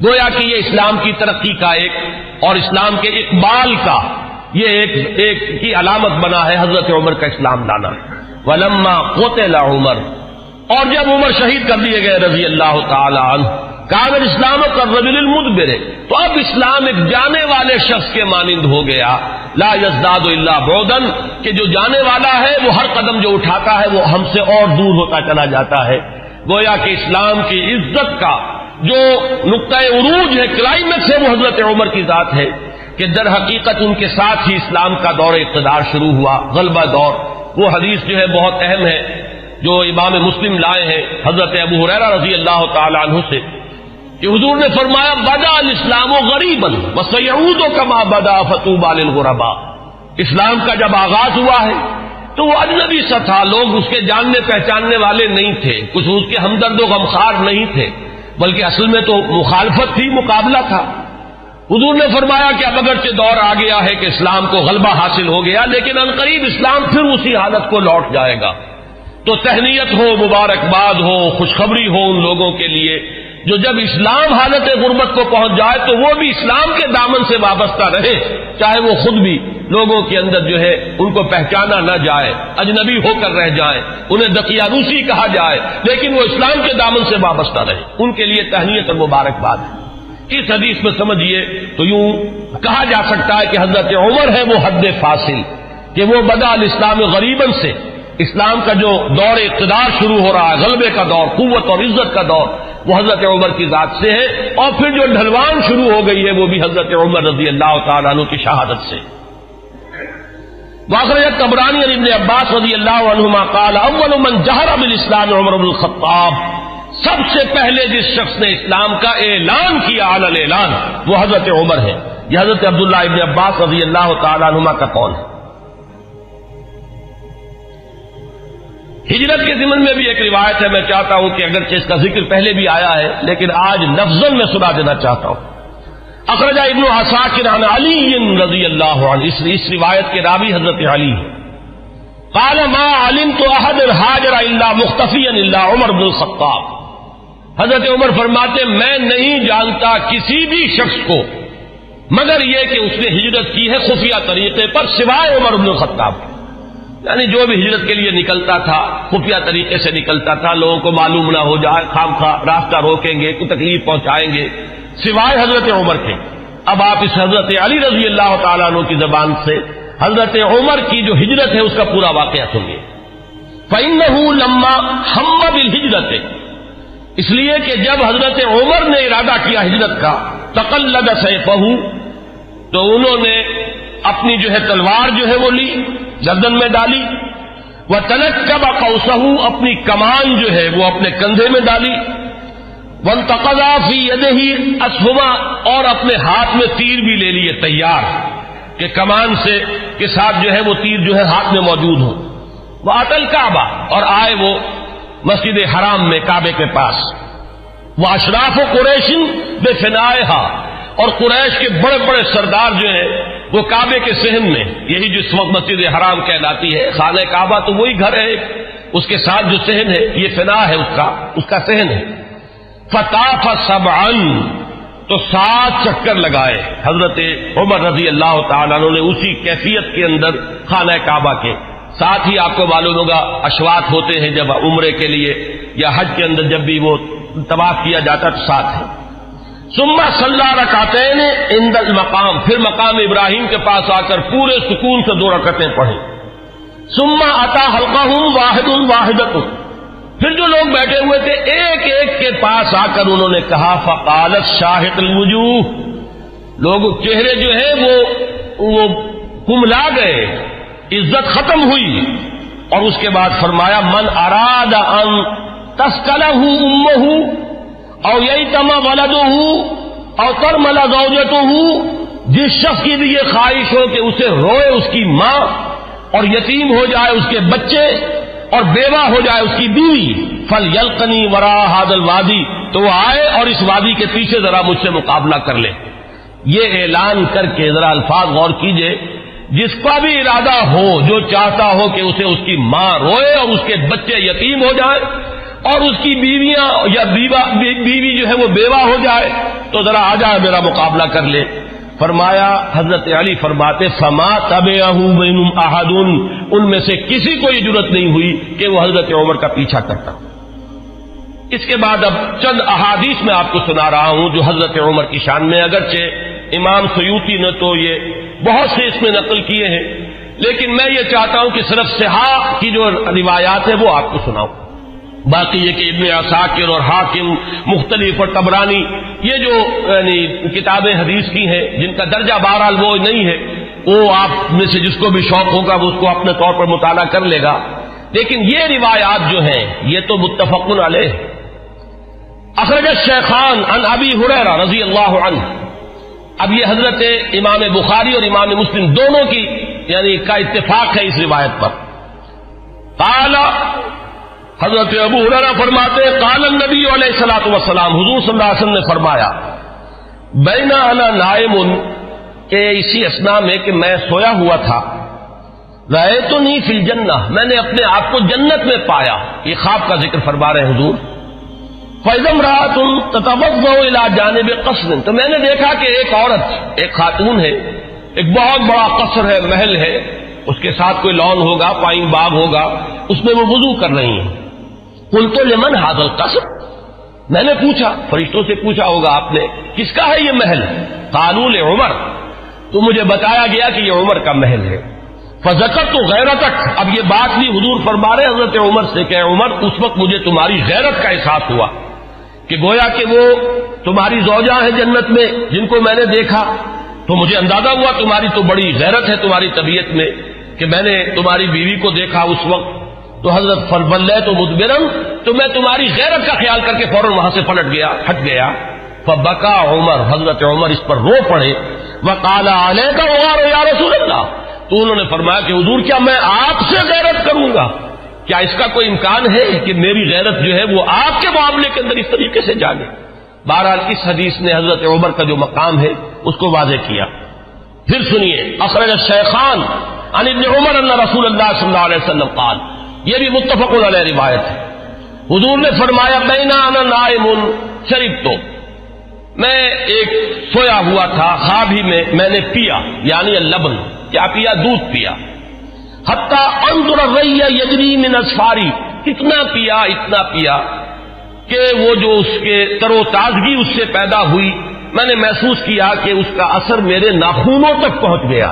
گویا کہ یہ اسلام کی ترقی کا اور اسلام کے اقبال کا یہ ایک کی علامت بنا ہے حضرت عمر کا اسلام لانا۔ ولما قتل عمر، اور جب عمر شہید کر دیے گئے رضی اللہ تعالی عنہ، کان الاسلام کالرجل المدبر، تو اب اسلام ایک جانے والے شخص کے مانند ہو گیا، لا یزداد الا بعدا، کہ جو جانے والا ہے وہ ہر قدم جو اٹھاتا ہے وہ ہم سے اور دور ہوتا چلا جاتا ہے۔ گویا کہ اسلام کی عزت کا جو نقطہ عروج ہے، کلائمیکس ہے، وہ حضرت عمر کی ذات ہے کہ در حقیقت ان کے ساتھ ہی اسلام کا دور اقتدار شروع ہوا، غلبہ دور۔ وہ حدیث جو ہے بہت اہم ہے جو امام مسلم لائے ہیں حضرت ابو ہریرہ رضی اللہ تعالی عنہ سے، کہ حضور نے فرمایا بدا الاسلام غریبا وسیعود کما بدا فطوبى للغرباء۔ اسلام کا جب آغاز ہوا ہے تو وہ اجنبی سا تھا، لوگ اس کے جاننے پہچاننے والے نہیں تھے، کچھ اس کے ہمدرد و غمخوار نہیں تھے، بلکہ اصل میں تو مخالفت تھی، مقابلہ تھا۔ حضور نے فرمایا کہ اب اگرچہ دور آ گیا ہے کہ اسلام کو غلبہ حاصل ہو گیا، لیکن عنقریب اسلام پھر اسی حالت کو لوٹ جائے گا۔ تو تہنیت ہو، مبارکباد ہو، خوشخبری ہو ان لوگوں کے لیے جو جب اسلام حالت غربت کو پہنچ جائے تو وہ بھی اسلام کے دامن سے وابستہ رہے، چاہے وہ خود بھی لوگوں کے اندر جو ہے ان کو پہچانا نہ جائے، اجنبی ہو کر رہ جائیں، انہیں دقیانوسی کہا جائے، لیکن وہ اسلام کے دامن سے وابستہ رہے، ان کے لیے تہنیت اور مبارکباد ہے۔ اس حدیث میں سمجھیے تو یوں کہا جا سکتا ہے کہ حضرت عمر ہے وہ حد فاصل، کہ وہ بدا الاسلام غریباً سے اسلام کا جو دور اقتدار شروع ہو رہا ہے، غلبے کا دور، قوت اور عزت کا دور، وہ حضرت عمر کی ذات سے ہے، اور پھر جو ڈھلوان شروع ہو گئی ہے وہ بھی حضرت عمر رضی اللہ تعالیٰ عنہ کی شہادت سے۔ واخرج الطبرانی عن ابن عباس رضی اللہ عنہما قال اول من جہر بالاسلام عمر بن الخطاب، سب سے پہلے جس شخص نے اسلام کا اعلان کیا علی الاعلان وہ حضرت عمر ہے۔ یہ حضرت عبداللہ ابن عباس رضی اللہ تعالیٰ عنہما کا قول ہے۔ ہجرت کے ضمن میں بھی ایک روایت ہے، میں چاہتا ہوں کہ اگرچہ اس کا ذکر پہلے بھی آیا ہے لیکن آج لفظاً میں سنا دینا چاہتا ہوں۔ اخرج ابن عساکر عن علی رضی اللہ عنہ، اس روایت کے راوی حضرت علی ہیں۔ قال ما علمت احد هاجر الا مختفیا الا عمر بن الخطاب، حضرت عمر فرماتے میں نہیں جانتا کسی بھی شخص کو مگر یہ کہ اس نے ہجرت کی ہے خفیہ طریقے پر سوائے عمر بن الخطاب، یعنی جو بھی ہجرت کے لیے نکلتا تھا خفیہ طریقے سے نکلتا تھا، لوگوں کو معلوم نہ ہو جائے، خام خواہ راستہ روکیں گے، کوئی تکلیف پہنچائیں گے، سوائے حضرت عمر کے۔ اب آپ اس حضرت علی رضی اللہ تعالیٰ عنہ کی زبان سے حضرت عمر کی جو ہجرت ہے اس کا پورا واقعہ سنیے۔ فَإِنَّهُ لَمَّا هَمَّ بِالْهِجْرَةِ، اس لیے کہ جب حضرت عمر نے ارادہ کیا ہجرت کا، تَقَلَّدَ سَيْفَهُ، تو انہوں نے اپنی جو ہے تلوار جو ہے وہ لی، گردن میں ڈالی، وَتَنَكَّبَ قَوْسَهُ، اپنی کمان جو ہے وہ اپنے کندھے میں ڈالی، وَانْتَقَضَ فِي يَدِهِ أَسْهُمًا، اور اپنے ہاتھ میں تیر بھی لے لیے تیار کہ کمان سے کے ساتھ جو ہے وہ تیر جو ہے ہاتھ میں موجود ہو۔ وَأَتَى الْكَعْبَةَ، اور آئے وہ مسجد حرام میں کعبے کے پاس۔ وہ اشراف و قریش بے فنائہا، اور قریش کے بڑے بڑے سردار جو ہیں وہ کعبے کے صحن میں، یہی جس وقت مسجد حرام کہلاتی ہے، خانہ کعبہ تو وہی گھر ہے، اس کے ساتھ جو صحن ہے یہ فنا ہے اس کا صحن ہے۔ فطاف سبعا، تو 7 چکر لگائے حضرت عمر رضی اللہ تعالیٰ عنہ نے اسی کیفیت کے اندر خانہ کعبہ کے۔ ساتھ ہی آپ کو معلوم ہوگا اشواط ہوتے ہیں جب عمرے کے لیے یا حج کے اندر جب بھی وہ طواف کیا جاتا تو ساتھ ہے۔ ثم صلی رکعتین عند المقام، پھر مقام ابراہیم کے پاس آ کر پورے سکون سے 2 رکعتیں پڑھی۔ ثم اتی حلقہم واحد واحدۃ، پھر جو لوگ بیٹھے ہوئے تھے ایک ایک کے پاس آ کر انہوں نے کہا فقالت شاہق الوجوہ، لوگ چہرے جو ہیں وہ کملا گئے، عزت ختم ہوئی، اور اس کے بعد فرمایا من اراد ان تسکلہ امہ او ییتم ولدہ او ترمل زوجتہ، جس شخص کی بھی یہ خواہش ہو کہ اسے روئے اس کی ماں اور یتیم ہو جائے اس کے بچے اور بیوہ ہو جائے اس کی بیوی، فلیلقنی وراء ھذا الوادی، تو وہ آئے اور اس وادی کے پیچھے ذرا مجھ سے مقابلہ کر لے۔ یہ اعلان کر کے ذرا الفاظ غور کیجئے، جس کا بھی ارادہ ہو، جو چاہتا ہو کہ اسے اس کی ماں روئے اور اس کے بچے یتیم ہو جائے اور اس کی بیویاں یا بیوی جو ہے وہ بیوہ ہو جائے، تو ذرا آ جائے میرا مقابلہ کر لے۔ فرمایا حضرت علی فرماتے فما تبعہ منہم احد، ان میں سے کسی کو یہ جرأت نہیں ہوئی کہ وہ حضرت عمر کا پیچھا کرتا۔ اس کے بعد اب چند احادیث میں آپ کو سنا رہا ہوں جو حضرت عمر کی شان میں، اگرچہ امام سیوطی نے تو یہ بہت سے اس میں نقل کیے ہیں، لیکن میں یہ چاہتا ہوں کہ صرف صحاح کی جو روایات ہیں وہ آپ کو سناؤں۔ باقی یہ کہ ابن عساکر اور حاکم مختلف اور طبرانی یہ جو کتابیں حدیث کی ہیں جن کا درجہ بہرحال وہ نہیں ہے، وہ آپ میں سے جس کو بھی شوق ہوگا وہ اس کو اپنے طور پر مطالعہ کر لے گا، لیکن یہ روایات جو ہیں یہ تو متفق علیہ۔ اخرج الشیخان عن ابی ہریرہ رضی اللہ عنہ، اب یہ حضرت امام بخاری اور امام مسلم دونوں کی کا اتفاق ہے اس روایت پر۔ قال، حضرت ابو ہریرہ فرماتے قال النبی علیہ الصلوۃ والسلام، حضور صلی اللہ علیہ وسلم نے فرمایا بین انا نائم، کہ اسی اثناء میں کہ میں سویا ہوا تھا، رأیتنی فی الجنہ، میں نے اپنے آپ کو جنت میں پایا، یہ خواب کا ذکر فرما رہے حضور۔ فإذا امرأة تتوضأ إلى جانب قصر، تو میں نے دیکھا کہ ایک عورت، ایک خاتون ہے، ایک بہت بڑا قصر ہے، محل ہے، اس کے ساتھ کوئی لان ہوگا، پائن باغ ہوگا، اس میں وہ وضو کر رہی ہیں۔ قلت لمن هذا القصر، میں نے پوچھا، فرشتوں سے پوچھا ہوگا آپ نے، کس کا ہے یہ محل؟ قالوا لعمر، تو مجھے بتایا گیا کہ یہ عمر کا محل ہے۔ فذکرت غیرتک، اب یہ بات بھی حضور فرما رہے حضرت عمر سے کہ عمر اس وقت مجھے تمہاری غیرت کا احساس ہوا، کہ گویا کہ وہ تمہاری زوجہ ہیں جنت میں جن کو میں نے دیکھا، تو مجھے اندازہ ہوا تمہاری تو بڑی غیرت ہے تمہاری طبیعت میں کہ میں نے تمہاری بیوی کو دیکھا اس وقت، تو حضرت فوليت مدبرا، تو میں تمہاری غیرت کا خیال کر کے فوراً وہاں سے ہٹ گیا۔ فبکا عمر، حضرت عمر اس پر رو پڑے، وقال علیک غار یا رسول اللہ، تو انہوں نے فرمایا کہ حضور کیا میں آپ سے غیرت کروں گا؟ کیا اس کا کوئی امکان ہے کہ میری غیرت جو ہے وہ آپ کے معاملے کے اندر اس طریقے سے جاگے؟ بہرحال اس حدیث نے حضرت عمر کا جو مقام ہے اس کو واضح کیا۔ پھر سنیے، اخرج الشیخان عن ابن عمر ان رسول اللہ صلی اللہ علیہ وسلم قال، یہ بھی متفق علیہ روایت ہے، حضور نے فرمایا بین انا نائم شربت، میں ایک سویا ہوا تھا، خواب ہی میں نے پیا، یعنی اللبن، کیا پیا؟ دودھ پیا، حتی انظر الری یجری من اصفاری، اتنا پیا کہ وہ جو اس کے تر و تازگی اس سے پیدا ہوئی، میں نے محسوس کیا کہ اس کا اثر میرے ناخونوں تک پہنچ گیا،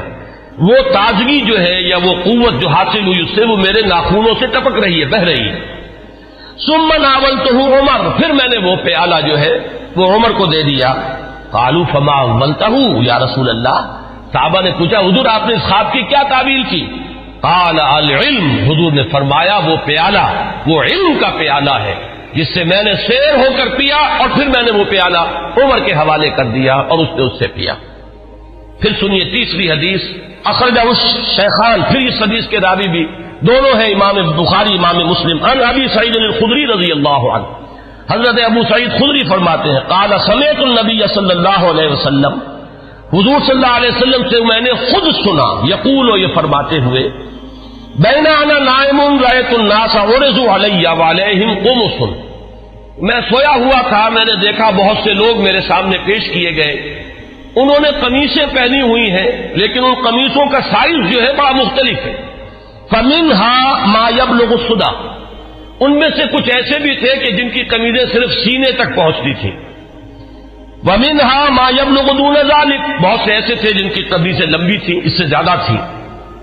وہ تازگی جو ہے یا وہ قوت جو حاصل ہوئی اس سے وہ میرے ناخونوں سے ٹپک رہی ہے، بہہ رہی ہے۔ ثم ناولتہ عمر، پھر میں نے وہ پیالہ جو ہے وہ عمر کو دے دیا۔ قالوا فما اولتہ یا رسول اللہ، صحابہ نے پوچھا حضور آپ نے اس خواب کی کیا تعبیر کی؟ قال العلم، حضور نے فرمایا وہ پیالہ وہ علم کا پیالہ ہے جس سے میں نے سیر ہو کر پیا، اور پھر میں نے وہ پیالہ عمر کے حوالے کر دیا اور اس نے اس سے پیا۔ پھر سنیے تیسری حدیث، اخرجہ الشیخان، پھر اس حدیث کے راوی بھی دونوں ہیں امام بخاری امام مسلم، عن ابی سعید الخدری رضی اللہ عنہ، حضرت ابو سعید خدری فرماتے ہیں قال سمعت النبی صلی اللہ علیہ وسلم، حضور صلی اللہ علیہ وسلم سے میں نے خود سنا یقول، یہ فرماتے ہوئے بین انا نائم رأیت الناس عرضوا علی وعلیہم قمص، میں سویا ہوا تھا، میں نے دیکھا بہت سے لوگ میرے سامنے پیش کیے گئے، انہوں نے قمیصیں پہنی ہوئی ہیں لیکن ان قمیصوں کا سائز جو ہے بڑا مختلف ہے، فمنها ما يبلغ الصدى، ان میں سے کچھ ایسے بھی تھے کہ جن کی قمیضیں صرف سینے تک پہنچتی تھیں، ومنها ما يبلغ دون ذلك، بہت سے ایسے تھے جن کی قمیضیں لمبی تھیں، اس سے زیادہ تھیں،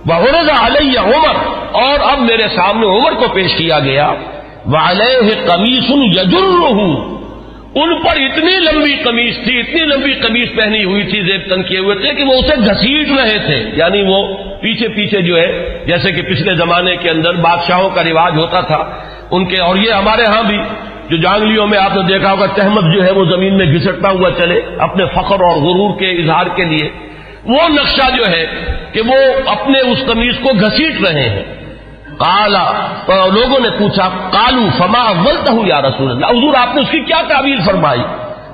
وعرض علی عمر، اور اب میرے سامنے عمر کو پیش کیا گیا، وعلیہ قمیص یجرہ، ان پر اتنی لمبی قمیص تھی، اتنی لمبی قمیص پہنی ہوئی تھی، زیب تن کیے ہوئے تھے کہ وہ اسے گھسیٹ رہے تھے، یعنی وہ پیچھے پیچھے جو ہے، جیسے کہ پچھلے زمانے کے اندر بادشاہوں کا رواج ہوتا تھا ان کے، اور یہ ہمارے ہاں بھی جو جانگلیوں میں آپ نے دیکھا ہوگا تہمت جو ہے وہ زمین میں گھسٹتا ہوا چلے اپنے فخر اور غرور کے اظہار کے لیے، وہ نقشہ جو ہے کہ وہ اپنے اس قمیص کو گھسیٹ رہے ہیں۔ قالا، تو لوگوں نے پوچھا قالو فما اولتہ یا رسول اللہ، حضور آپ نے اس کی کیا تعویل فرمائی؟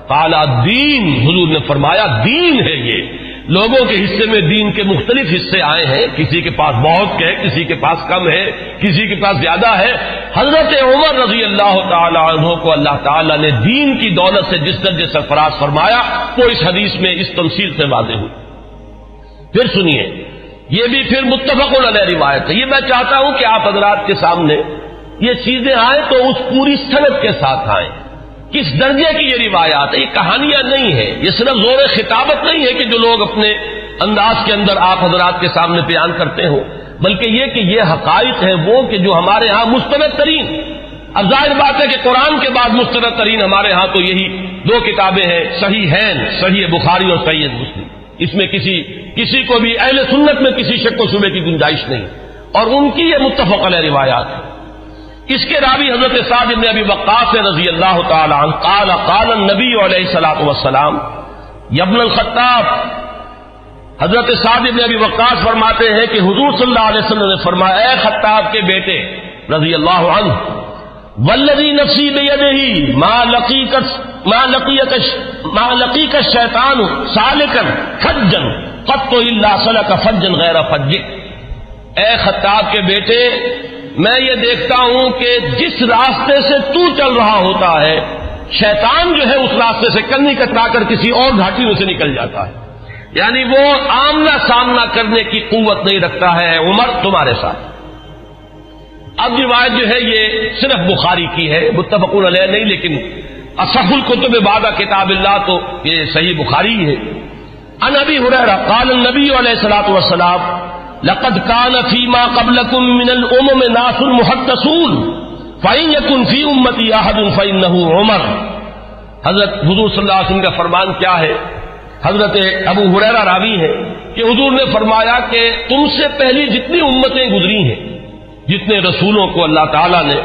قالا دین، حضور نے فرمایا دین ہے، یہ لوگوں کے حصے میں دین کے مختلف حصے آئے ہیں، کسی کے پاس بہت ہے، کسی کے پاس کم ہے، کسی کے پاس زیادہ ہے۔ حضرت عمر رضی اللہ تعالی عنہ کو اللہ تعالی نے دین کی دولت سے جس درجے سرفراز فرمایا وہ اس حدیث میں اس تمثیل سے واضح ہوئی۔ پھر سنیے، یہ بھی پھر متفق علیہ روایت ہے، یہ میں چاہتا ہوں کہ آپ حضرات کے سامنے یہ چیزیں آئیں تو اس پوری سند کے ساتھ آئیں، کس درجے کی یہ روایات ہے، یہ کہانیاں نہیں ہے، یہ صرف زور خطابت نہیں ہے کہ جو لوگ اپنے انداز کے اندر آپ حضرات کے سامنے بیان کرتے ہو، بلکہ یہ کہ یہ حقائق ہیں وہ کہ جو ہمارے ہاں مستند ترین، اب ظاہر بات ہے کہ قرآن کے بعد مستند ترین ہمارے ہاں تو یہی دو کتابیں ہیں، صحیحین، صحیح بخاری اور صحیح مسلم، اس میں کسی کو بھی اہل سنت میں کسی شک و شبے کی گنجائش نہیں، اور ان کی یہ متفق علیہ روایات ہے۔ اس کے راوی حضرت سعد بن ابی وقاص رضی اللہ تعالی عنہ قال قال النبی علیہ الصلوۃ والسلام یا ابن الخطاب، حضرت سعد بن ابی وقاص فرماتے ہیں کہ حضور صلی اللہ علیہ وسلم نے فرمایا، اے خطاب کے بیٹے رضی اللہ عنہ، والذی نفسی بیدہ ما لقیک الشیطان سالکا فجا قط الا سلک فجا غیر فجک، اے خطاب کے بیٹے میں یہ دیکھتا ہوں کہ جس راستے سے تو چل رہا ہوتا ہے شیطان جو ہے اس راستے سے کنی کترا کر کسی اور گھاٹی میں سے نکل جاتا ہے، یعنی وہ آمنا سامنا کرنے کی قوت نہیں رکھتا ہے عمر تمہارے ساتھ۔ اب روایت جو ہے یہ صرف بخاری کی ہے، متفق علیہ نہیں، لیکن اصح الکتب بعد کتاب اللہ تو یہ صحیح بخاری ہے۔ عن ابی ہریرہ قال النبی علیہ الصلوۃ والسلام لقد كان فيما قبلكم من الامم ناس محدثون فإن يكن في امتي احد فإنه عمر، حضرت حضور صلی اللہ علیہ وسلم کا فرمان کیا ہے؟ حضرت ابو ہریرہ راوی ہے کہ حضور نے فرمایا کہ تم سے پہلی جتنی امتیں گزری ہیں، جتنے رسولوں کو اللہ تعالیٰ نے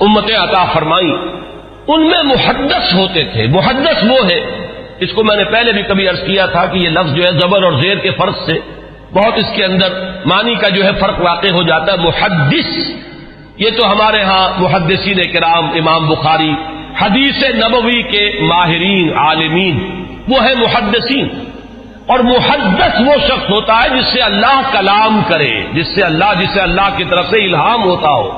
امتیں عطا فرمائی، ان میں محدث ہوتے تھے۔ محدث وہ ہے، اس کو میں نے پہلے بھی کبھی عرض کیا تھا کہ یہ لفظ جو ہے زبر اور زیر کے فرق سے بہت اس کے اندر معنی کا جو ہے فرق واقع ہو جاتا ہے۔ محدث یہ تو ہمارے ہاں محدثین کرام، امام بخاری، حدیث نبوی کے ماہرین عالمین وہ ہے محدثین، اور محدث وہ شخص ہوتا ہے جس سے اللہ کلام کرے، جسے اللہ کی طرف سے الہام ہوتا ہو،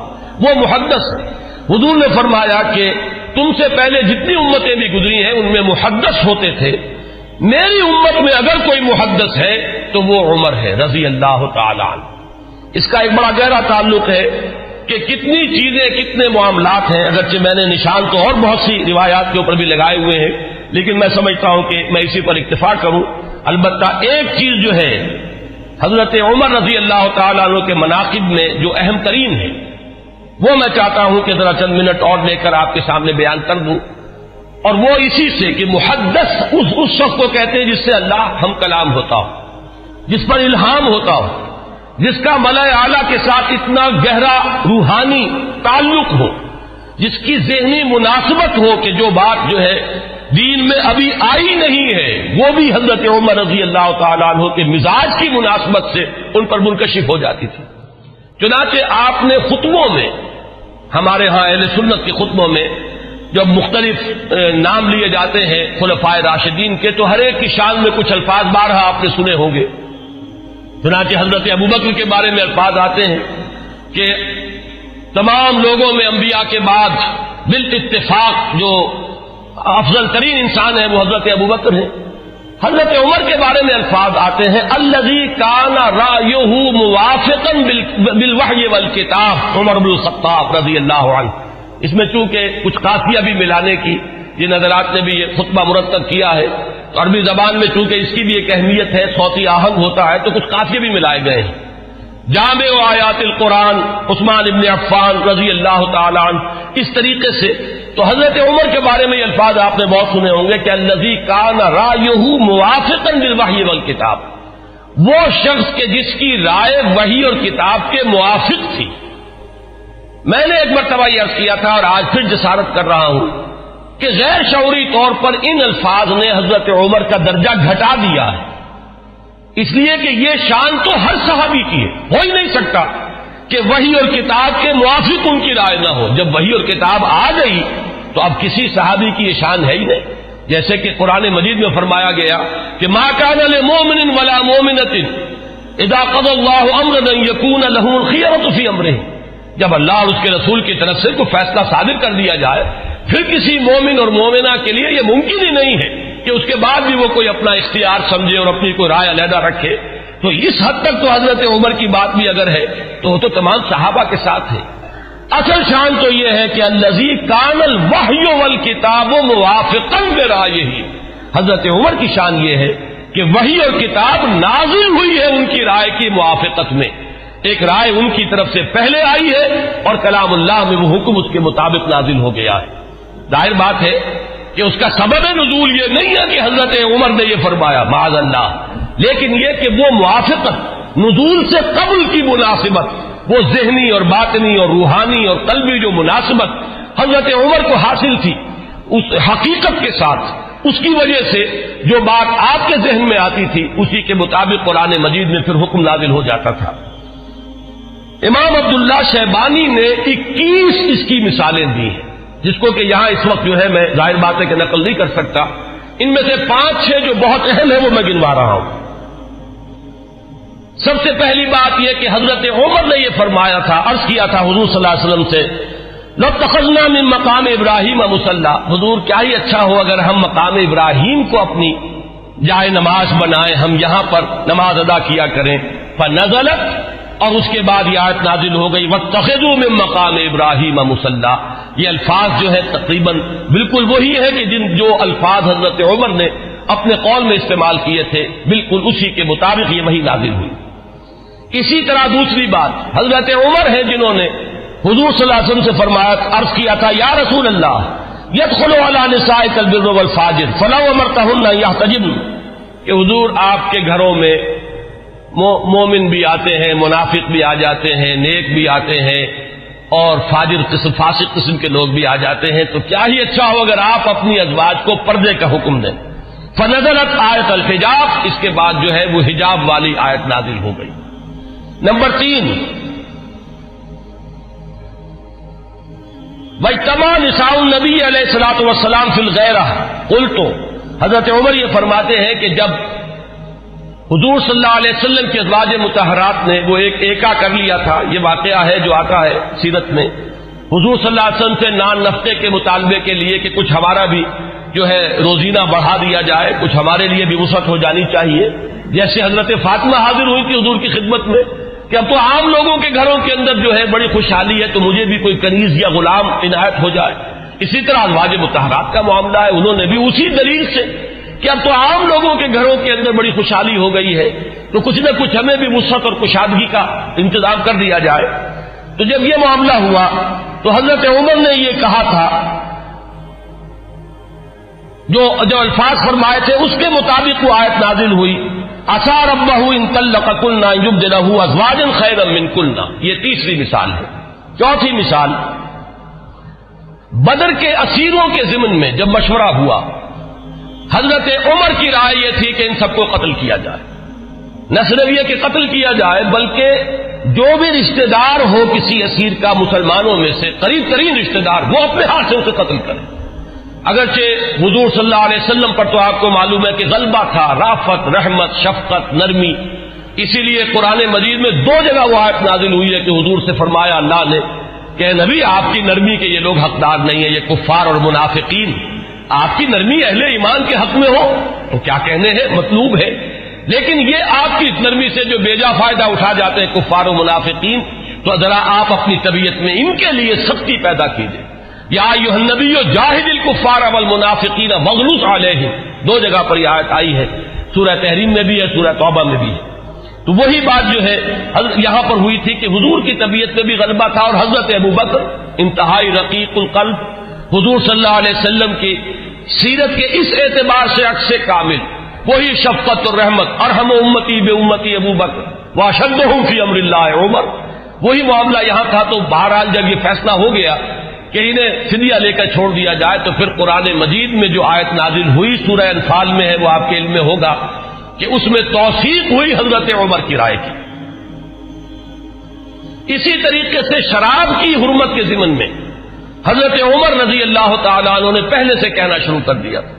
وہ محدث ہے۔ حضور نے فرمایا کہ تم سے پہلے جتنی امتیں بھی گزری ہیں ان میں محدث ہوتے تھے، میری امت میں اگر کوئی محدث ہے تو وہ عمر ہے رضی اللہ تعالی عنہ۔ اس کا ایک بڑا گہرا تعلق ہے کہ کتنی چیزیں، کتنے معاملات ہیں، اگرچہ میں نے نشان تو اور بہت سی روایات کے اوپر بھی لگائے ہوئے ہیں، لیکن میں سمجھتا ہوں کہ میں اسی پر اکتفا کروں۔ البتہ ایک چیز جو ہے حضرت عمر رضی اللہ تعالیٰ عنہ کے مناقب میں جو اہم ترین ہے وہ میں چاہتا ہوں کہ ذرا چند منٹ اور لے کر آپ کے سامنے بیان کر دوں، اور وہ اسی سے کہ محدث اس شخص کو کہتے ہیں جس سے اللہ ہم کلام ہوتا ہو، جس پر الہام ہوتا ہو، جس کا ملأ اعلیٰ کے ساتھ اتنا گہرا روحانی تعلق ہو، جس کی ذہنی مناسبت ہو کہ جو بات جو ہے دین میں ابھی آئی نہیں ہے وہ بھی حضرت عمر رضی اللہ تعالیٰ عنہ کے مزاج کی مناسبت سے ان پر منکشف ہو جاتی تھی۔ چنانچہ آپ نے خطبوں میں، ہمارے ہاں اہل سنت کے خطبوں میں جب مختلف نام لیے جاتے ہیں خلفائے راشدین کے تو ہر ایک کی شان میں کچھ الفاظ بارہا آپ نے سنے ہوں گے. چنانچہ حضرت ابوبکر کے بارے میں الفاظ آتے ہیں کہ تمام لوگوں میں انبیاء کے بعد بالاتفاق جو افضل ترین انسان ہے وہ حضرت ابوبکر ہیں. حضرت عمر کے بارے میں الفاظ آتے ہیں الذی کان رأیہ موافقا بالوحی والکتاب عمر بن الخطاب رضی اللہ عنہ. اس میں چونکہ کچھ قافیہ بھی ملانے کی جن حضرات نے بھی یہ خطبہ مرتب کیا ہے تو عربی زبان میں چونکہ اس کی بھی ایک اہمیت ہے، صوتی آہنگ ہوتا ہے، تو کچھ قافیے بھی ملائے گئے ہیں. جامع آیات القرآن عثمان ابن عفان رضی اللہ تعالی عنہ. اس طریقے سے تو حضرت عمر کے بارے میں یہ الفاظ آپ نے بہت سنے ہوں گے کہ الذی کان رأیہ موافقا بالوحی والکتاب، وہ شخص کے جس کی رائے وحی اور کتاب کے موافق تھی. میں نے ایک مرتبہ یہ عرض کیا تھا اور آج پھر جسارت کر رہا ہوں کہ غیر شعوری طور پر ان الفاظ نے حضرت عمر کا درجہ گھٹا دیا ہے، اس لیے کہ یہ شان تو ہر صحابی کی ہے. ہو ہی نہیں سکتا کہ وحی اور کتاب کے موافق ان کی رائے نہ ہو. جب وحی اور کتاب آ گئی تو اب کسی صحابی کی یہ شان ہے ہی نہیں. جیسے کہ قرآن مجید میں فرمایا گیا کہ ما کان لمؤمن ولا مؤمنۃ اذا قضى الله امرا ان يكون له الخيرة في امره. جب اللہ اور اس کے رسول کی طرف سے کوئی فیصلہ صادر کر دیا جائے پھر کسی مومن اور مومنہ کے لیے یہ ممکن ہی نہیں ہے کہ اس کے بعد بھی وہ کوئی اپنا اختیار سمجھے اور اپنی کوئی رائے علیحدہ رکھے. تو اس حد تک تو حضرت عمر کی بات بھی اگر ہے تو وہ تو تمام صحابہ کے ساتھ ہے. اصل شان تو یہ ہے کہ الذی کان الوحی والکتاب موافقا برأیہ. حضرت عمر کی شان یہ ہے کہ وحی اور کتاب نازل ہوئی ہے ان کی رائے کی موافقت میں. ایک رائے ان کی طرف سے پہلے آئی ہے اور کلام اللہ میں وہ حکم اس کے مطابق نازل ہو گیا ہے. ظاہر بات ہے کہ اس کا سبب نزول یہ نہیں ہے کہ حضرت عمر نے یہ فرمایا معاذ اللہ، لیکن یہ کہ وہ موافقت نزول سے قبل کی مناسبت، وہ ذہنی اور باطنی اور روحانی اور قلبی جو مناسبت حضرت عمر کو حاصل تھی اس حقیقت کے ساتھ، اس کی وجہ سے جو بات آپ کے ذہن میں آتی تھی اسی کے مطابق قرآن مجید میں پھر حکم نازل ہو جاتا تھا. امام عبداللہ شیبانی نے 21 اس کی مثالیں دی ہیں جس کو کہ یہاں اس وقت جو ہے میں ظاہر بات ہے کہ نقل نہیں کر سکتا. ان میں سے 5-6 جو بہت اہم ہے وہ میں گنوا رہا ہوں. سب سے پہلی بات یہ کہ حضرت عمر نے یہ فرمایا تھا، عرض کیا تھا حضور صلی اللہ علیہ وسلم سے لَاتَّخَذْنَا مِن مقام ابراہیم مصلی. حضور کیا ہی اچھا ہو اگر ہم مقام ابراہیم کو اپنی جائے نماز بنائیں، ہم یہاں پر نماز ادا کیا کریں. فنزلت، اور اس کے بعد یہ آیت نازل ہو گئی وَاتَّخِذُوا مِن مقام ابراہیم مصلی. یہ الفاظ جو ہے تقریباً بالکل وہی ہے کہ جو الفاظ حضرت عمر نے اپنے قول میں استعمال کیے تھے بالکل اسی کے مطابق یہ وہی نازل ہوئی. اسی طرح دوسری بات حضرت عمر ہیں جنہوں نے حضور صلی اللہ علیہ وسلم سے فرمایا، عرض کیا تھا یا رسول اللہ يدخل على نسائك البر والفاجر فلو امرتهن ان يحتجبن، کہ حضور آپ کے گھروں میں مومن بھی آتے ہیں، منافق بھی آ جاتے ہیں، نیک بھی آتے ہیں اور فاجر قسم فاسق قسم کے لوگ بھی آ جاتے ہیں، تو کیا ہی اچھا ہو اگر آپ اپنی ازواج کو پردے کا حکم دیں. فنزلت آیت الحجاب، اس کے بعد جو ہے وہ حجاب والی آیت نازل ہو گئی. نمبر 3 وَاجْتَمَعَ نِسَاءُ النَّبِيِّ علیہ الصلوۃ والسلام فی الغیرہ. قلت، حضرت عمر یہ فرماتے ہیں کہ جب حضور صلی اللہ علیہ وسلم کی ازواج مطہرات نے وہ ایک ایکا کر لیا تھا، یہ واقعہ ہے جو آتا ہے سیرت میں، حضور صلی اللہ علیہ وسلم سے نان نفقے کے مطالبے کے لیے کہ کچھ ہمارا بھی جو ہے روزینہ بڑھا دیا جائے، کچھ ہمارے لیے بھی وسعت ہو جانی چاہیے. جیسے حضرت فاطمہ حاضر ہوئی تھی حضور کی خدمت میں کہ اب تو عام لوگوں کے گھروں کے اندر جو ہے بڑی خوشحالی ہے تو مجھے بھی کوئی کنیز یا غلام عنایت ہو جائے. اسی طرح ازواج مطہرات کا معاملہ ہے، انہوں نے بھی اسی دلیل سے کہ اب تو عام لوگوں کے گھروں کے اندر بڑی خوشحالی ہو گئی ہے تو کچھ نہ کچھ ہمیں بھی وسعت اور کشادگی کا انتظام کر دیا جائے. تو جب یہ معاملہ ہوا تو حضرت عمر نے یہ کہا تھا، جو الفاظ فرمائے تھے اس کے مطابق وہ آیت نازل ہوئی عسى ربه ان طلقكن ان يبدله ازواجا خيرا منكن. یہ تیسری مثال ہے. چوتھی مثال، بدر کے اسیروں کے ضمن میں جب مشورہ ہوا حضرت عمر کی رائے یہ تھی کہ ان سب کو قتل کیا جائے. نہ صرف یہ کہ قتل کیا جائے بلکہ جو بھی رشتہ دار ہو کسی اسیر کا مسلمانوں میں سے قریب ترین رشتہ دار وہ اپنے ہاتھ سے اسے قتل کرے. اگرچہ حضور صلی اللہ علیہ وسلم پر تو آپ کو معلوم ہے کہ غلبہ تھا، رافت، رحمت، شفقت، نرمی، اسی لیے قرآن مجید میں 2 جگہ وہ آیت نازل ہوئی ہے کہ حضور سے فرمایا اللہ نے کہ نبی آپ کی نرمی کے یہ لوگ حقدار نہیں ہیں، یہ کفار اور منافقین، آپ کی نرمی اہل ایمان کے حق میں ہو تو کیا کہنے ہیں، مطلوب ہے، لیکن یہ آپ کی نرمی سے جو بیجا فائدہ اٹھا جاتے ہیں کفار و منافقین، تو ذرا آپ اپنی طبیعت میں ان کے لیے سختی پیدا کیجیے۔ یا ایھا النبی جاہد الکفار والمنافقین واغلظ علیہم، 2 جگہ پر یہ آیت آئی ہے، سورہ تحریم میں بھی ہے، سورہ توبہ میں بھی ہے۔ تو وہی بات جو ہے یہاں پر ہوئی تھی کہ حضور کی طبیعت میں بھی غلبہ تھا، اور حضرت ابوبکر انتہائی رقیق القلب، حضور صلی اللہ علیہ وسلم کی سیرت کے اس اعتبار سے عکس کامل، وہی شفقت اور رحمت، ارحم امتی بے امتی ابوبکر واشدہم فی امر اللہ عمر، وہی معاملہ یہاں تھا۔ تو بہرحال جب یہ فیصلہ ہو گیا کہ انہیں فدیہ لے کر چھوڑ دیا جائے، تو پھر قرآن مجید میں جو آیت نازل ہوئی سورہ انفال میں ہے، وہ آپ کے علم میں ہوگا کہ اس میں توثیق ہوئی حضرت عمر کی رائے کی۔ اسی طریقے سے شراب کی حرمت کے ضمن میں حضرت عمر رضی اللہ تعالیٰ عنہ نے پہلے سے کہنا شروع کر دیا تھا،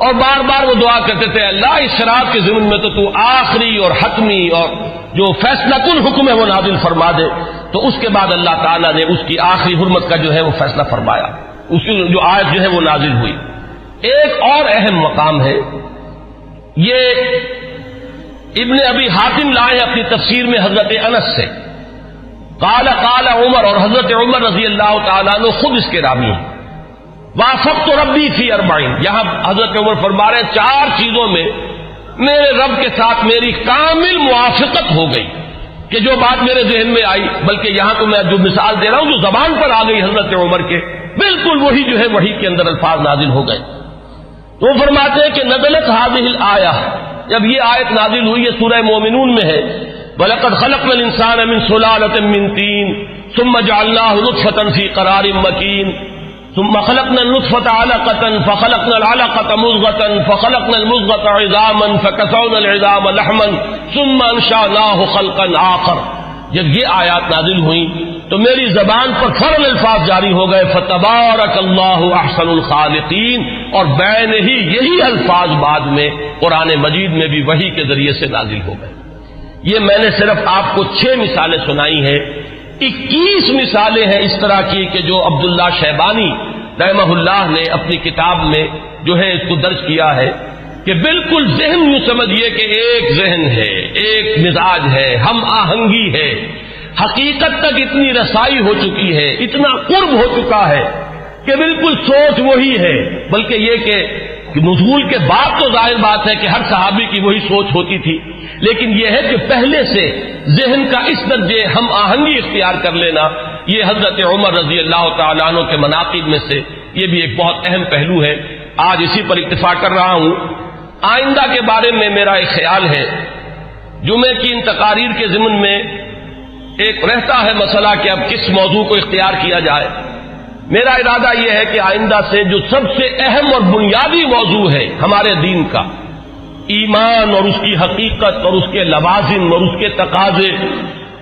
اور بار بار وہ دعا کرتے تھے اللہ اس شراب کے ضمن میں تو آخری اور حتمی اور جو فیصلہ کن حکم ہے وہ نازل فرما دے۔ تو اس کے بعد اللہ تعالیٰ نے اس کی آخری حرمت کا جو ہے وہ فیصلہ فرمایا، اس کی جو آیت جو ہے وہ نازل ہوئی۔ ایک اور اہم مقام ہے، یہ ابن ابی حاتم لائے اپنی تفسیر میں حضرت انس سے، قال عمر، اور حضرت عمر رضی اللہ تعالیٰ عنہ خود اس کے راوی ہیں، وافقت ربی فی 40، یہاں حضرت عمر فرما رہے ہیں 4 چیزوں میں میرے رب کے ساتھ میری کامل موافقت ہو گئی کہ جو بات میرے ذہن میں آئی، بلکہ یہاں تو میں جو مثال دے رہا ہوں جو زبان پر آ گئی حضرت عمر کے، بالکل وہی جو ہے وحی کے اندر الفاظ نازل ہو گئے۔ تو وہ فرماتے ہیں کہ نزلت هذه الآیہ، جب یہ آیت نازل ہوئی ہے سورہ مومنون میں ہے، وَلَقَدْ خَلَقْنَا الْإِنسَانَ مِنْ سُلَالَةٍ مِنْ طِينٍ ثُمَّ جَعَلْنَاهُ نُطْفَةً فِي قَرَارٍ مَكِينٍ ثم خلقنا النطفة علقة فخلقنا العلقة مضغة فخلقنا المضغة عظاما فكسونا العظام لحما ثم انشأناه خلقا آخر۔ جب یہ آیات نازل ہوئیں تو میری زبان پر فوراً الفاظ جاری ہو گئے فتبارک اللہ احسن الخالقین، اور بین ہی یہی الفاظ بعد میں قرآن مجید میں بھی وحی کے ذریعے سے نازل ہو گئے۔ یہ میں نے صرف آپ کو 6 مثالیں سنائی ہیں، 21 مثالیں ہیں اس طرح کی کہ جو عبداللہ شیبانی رحمہ اللہ نے اپنی کتاب میں جو ہے اس کو درج کیا ہے کہ بالکل ذہن یوں سمجھیے کہ ایک ذہن ہے، ایک مزاج ہے، ہم آہنگی ہے، حقیقت تک اتنی رسائی ہو چکی ہے، اتنا قرب ہو چکا ہے کہ بالکل سوچ وہی ہے، بلکہ یہ کہ نزول کے بعد تو ظاہر بات ہے کہ ہر صحابی کی وہی سوچ ہوتی تھی، لیکن یہ ہے کہ پہلے سے ذہن کا اس درجے ہم آہنگی اختیار کر لینا، یہ حضرت عمر رضی اللہ تعالیٰ عنہ کے مناقب میں سے یہ بھی ایک بہت اہم پہلو ہے۔ آج اسی پر اتفاق کر رہا ہوں۔ آئندہ کے بارے میں میرا ایک خیال ہے، جمعے کی ان تقاریر کے ضمن میں ایک رہتا ہے مسئلہ کہ اب کس موضوع کو اختیار کیا جائے۔ میرا ارادہ یہ ہے کہ آئندہ سے جو سب سے اہم اور بنیادی موضوع ہے ہمارے دین کا، ایمان اور اس کی حقیقت اور اس کے لوازم اور اس کے تقاضے،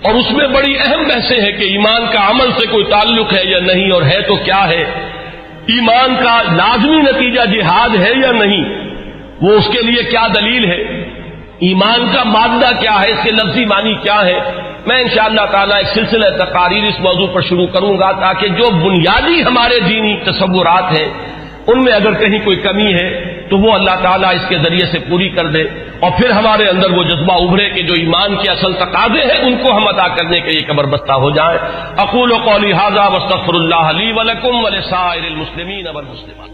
اور اس میں بڑی اہم بحثیں ہیں کہ ایمان کا عمل سے کوئی تعلق ہے یا نہیں، اور ہے تو کیا ہے، ایمان کا لازمی نتیجہ جہاد ہے یا نہیں، وہ اس کے لیے کیا دلیل ہے، ایمان کا مادہ کیا ہے، اس کے لفظی معنی کیا ہے۔ میں انشاءاللہ تعالیٰ ایک سلسلہ تقاریر اس موضوع پر شروع کروں گا تاکہ جو بنیادی ہمارے دینی تصورات ہیں ان میں اگر کہیں کوئی کمی ہے تو وہ اللہ تعالیٰ اس کے ذریعے سے پوری کر دے، اور پھر ہمارے اندر وہ جذبہ ابھرے کہ جو ایمان کے اصل تقاضے ہیں ان کو ہم ادا کرنے کے یہ کمر بستہ ہو جائیں۔ اقول قولی ھذا واستغفر اللہ لی ولکم ولسائر المسلمین والمسلمات۔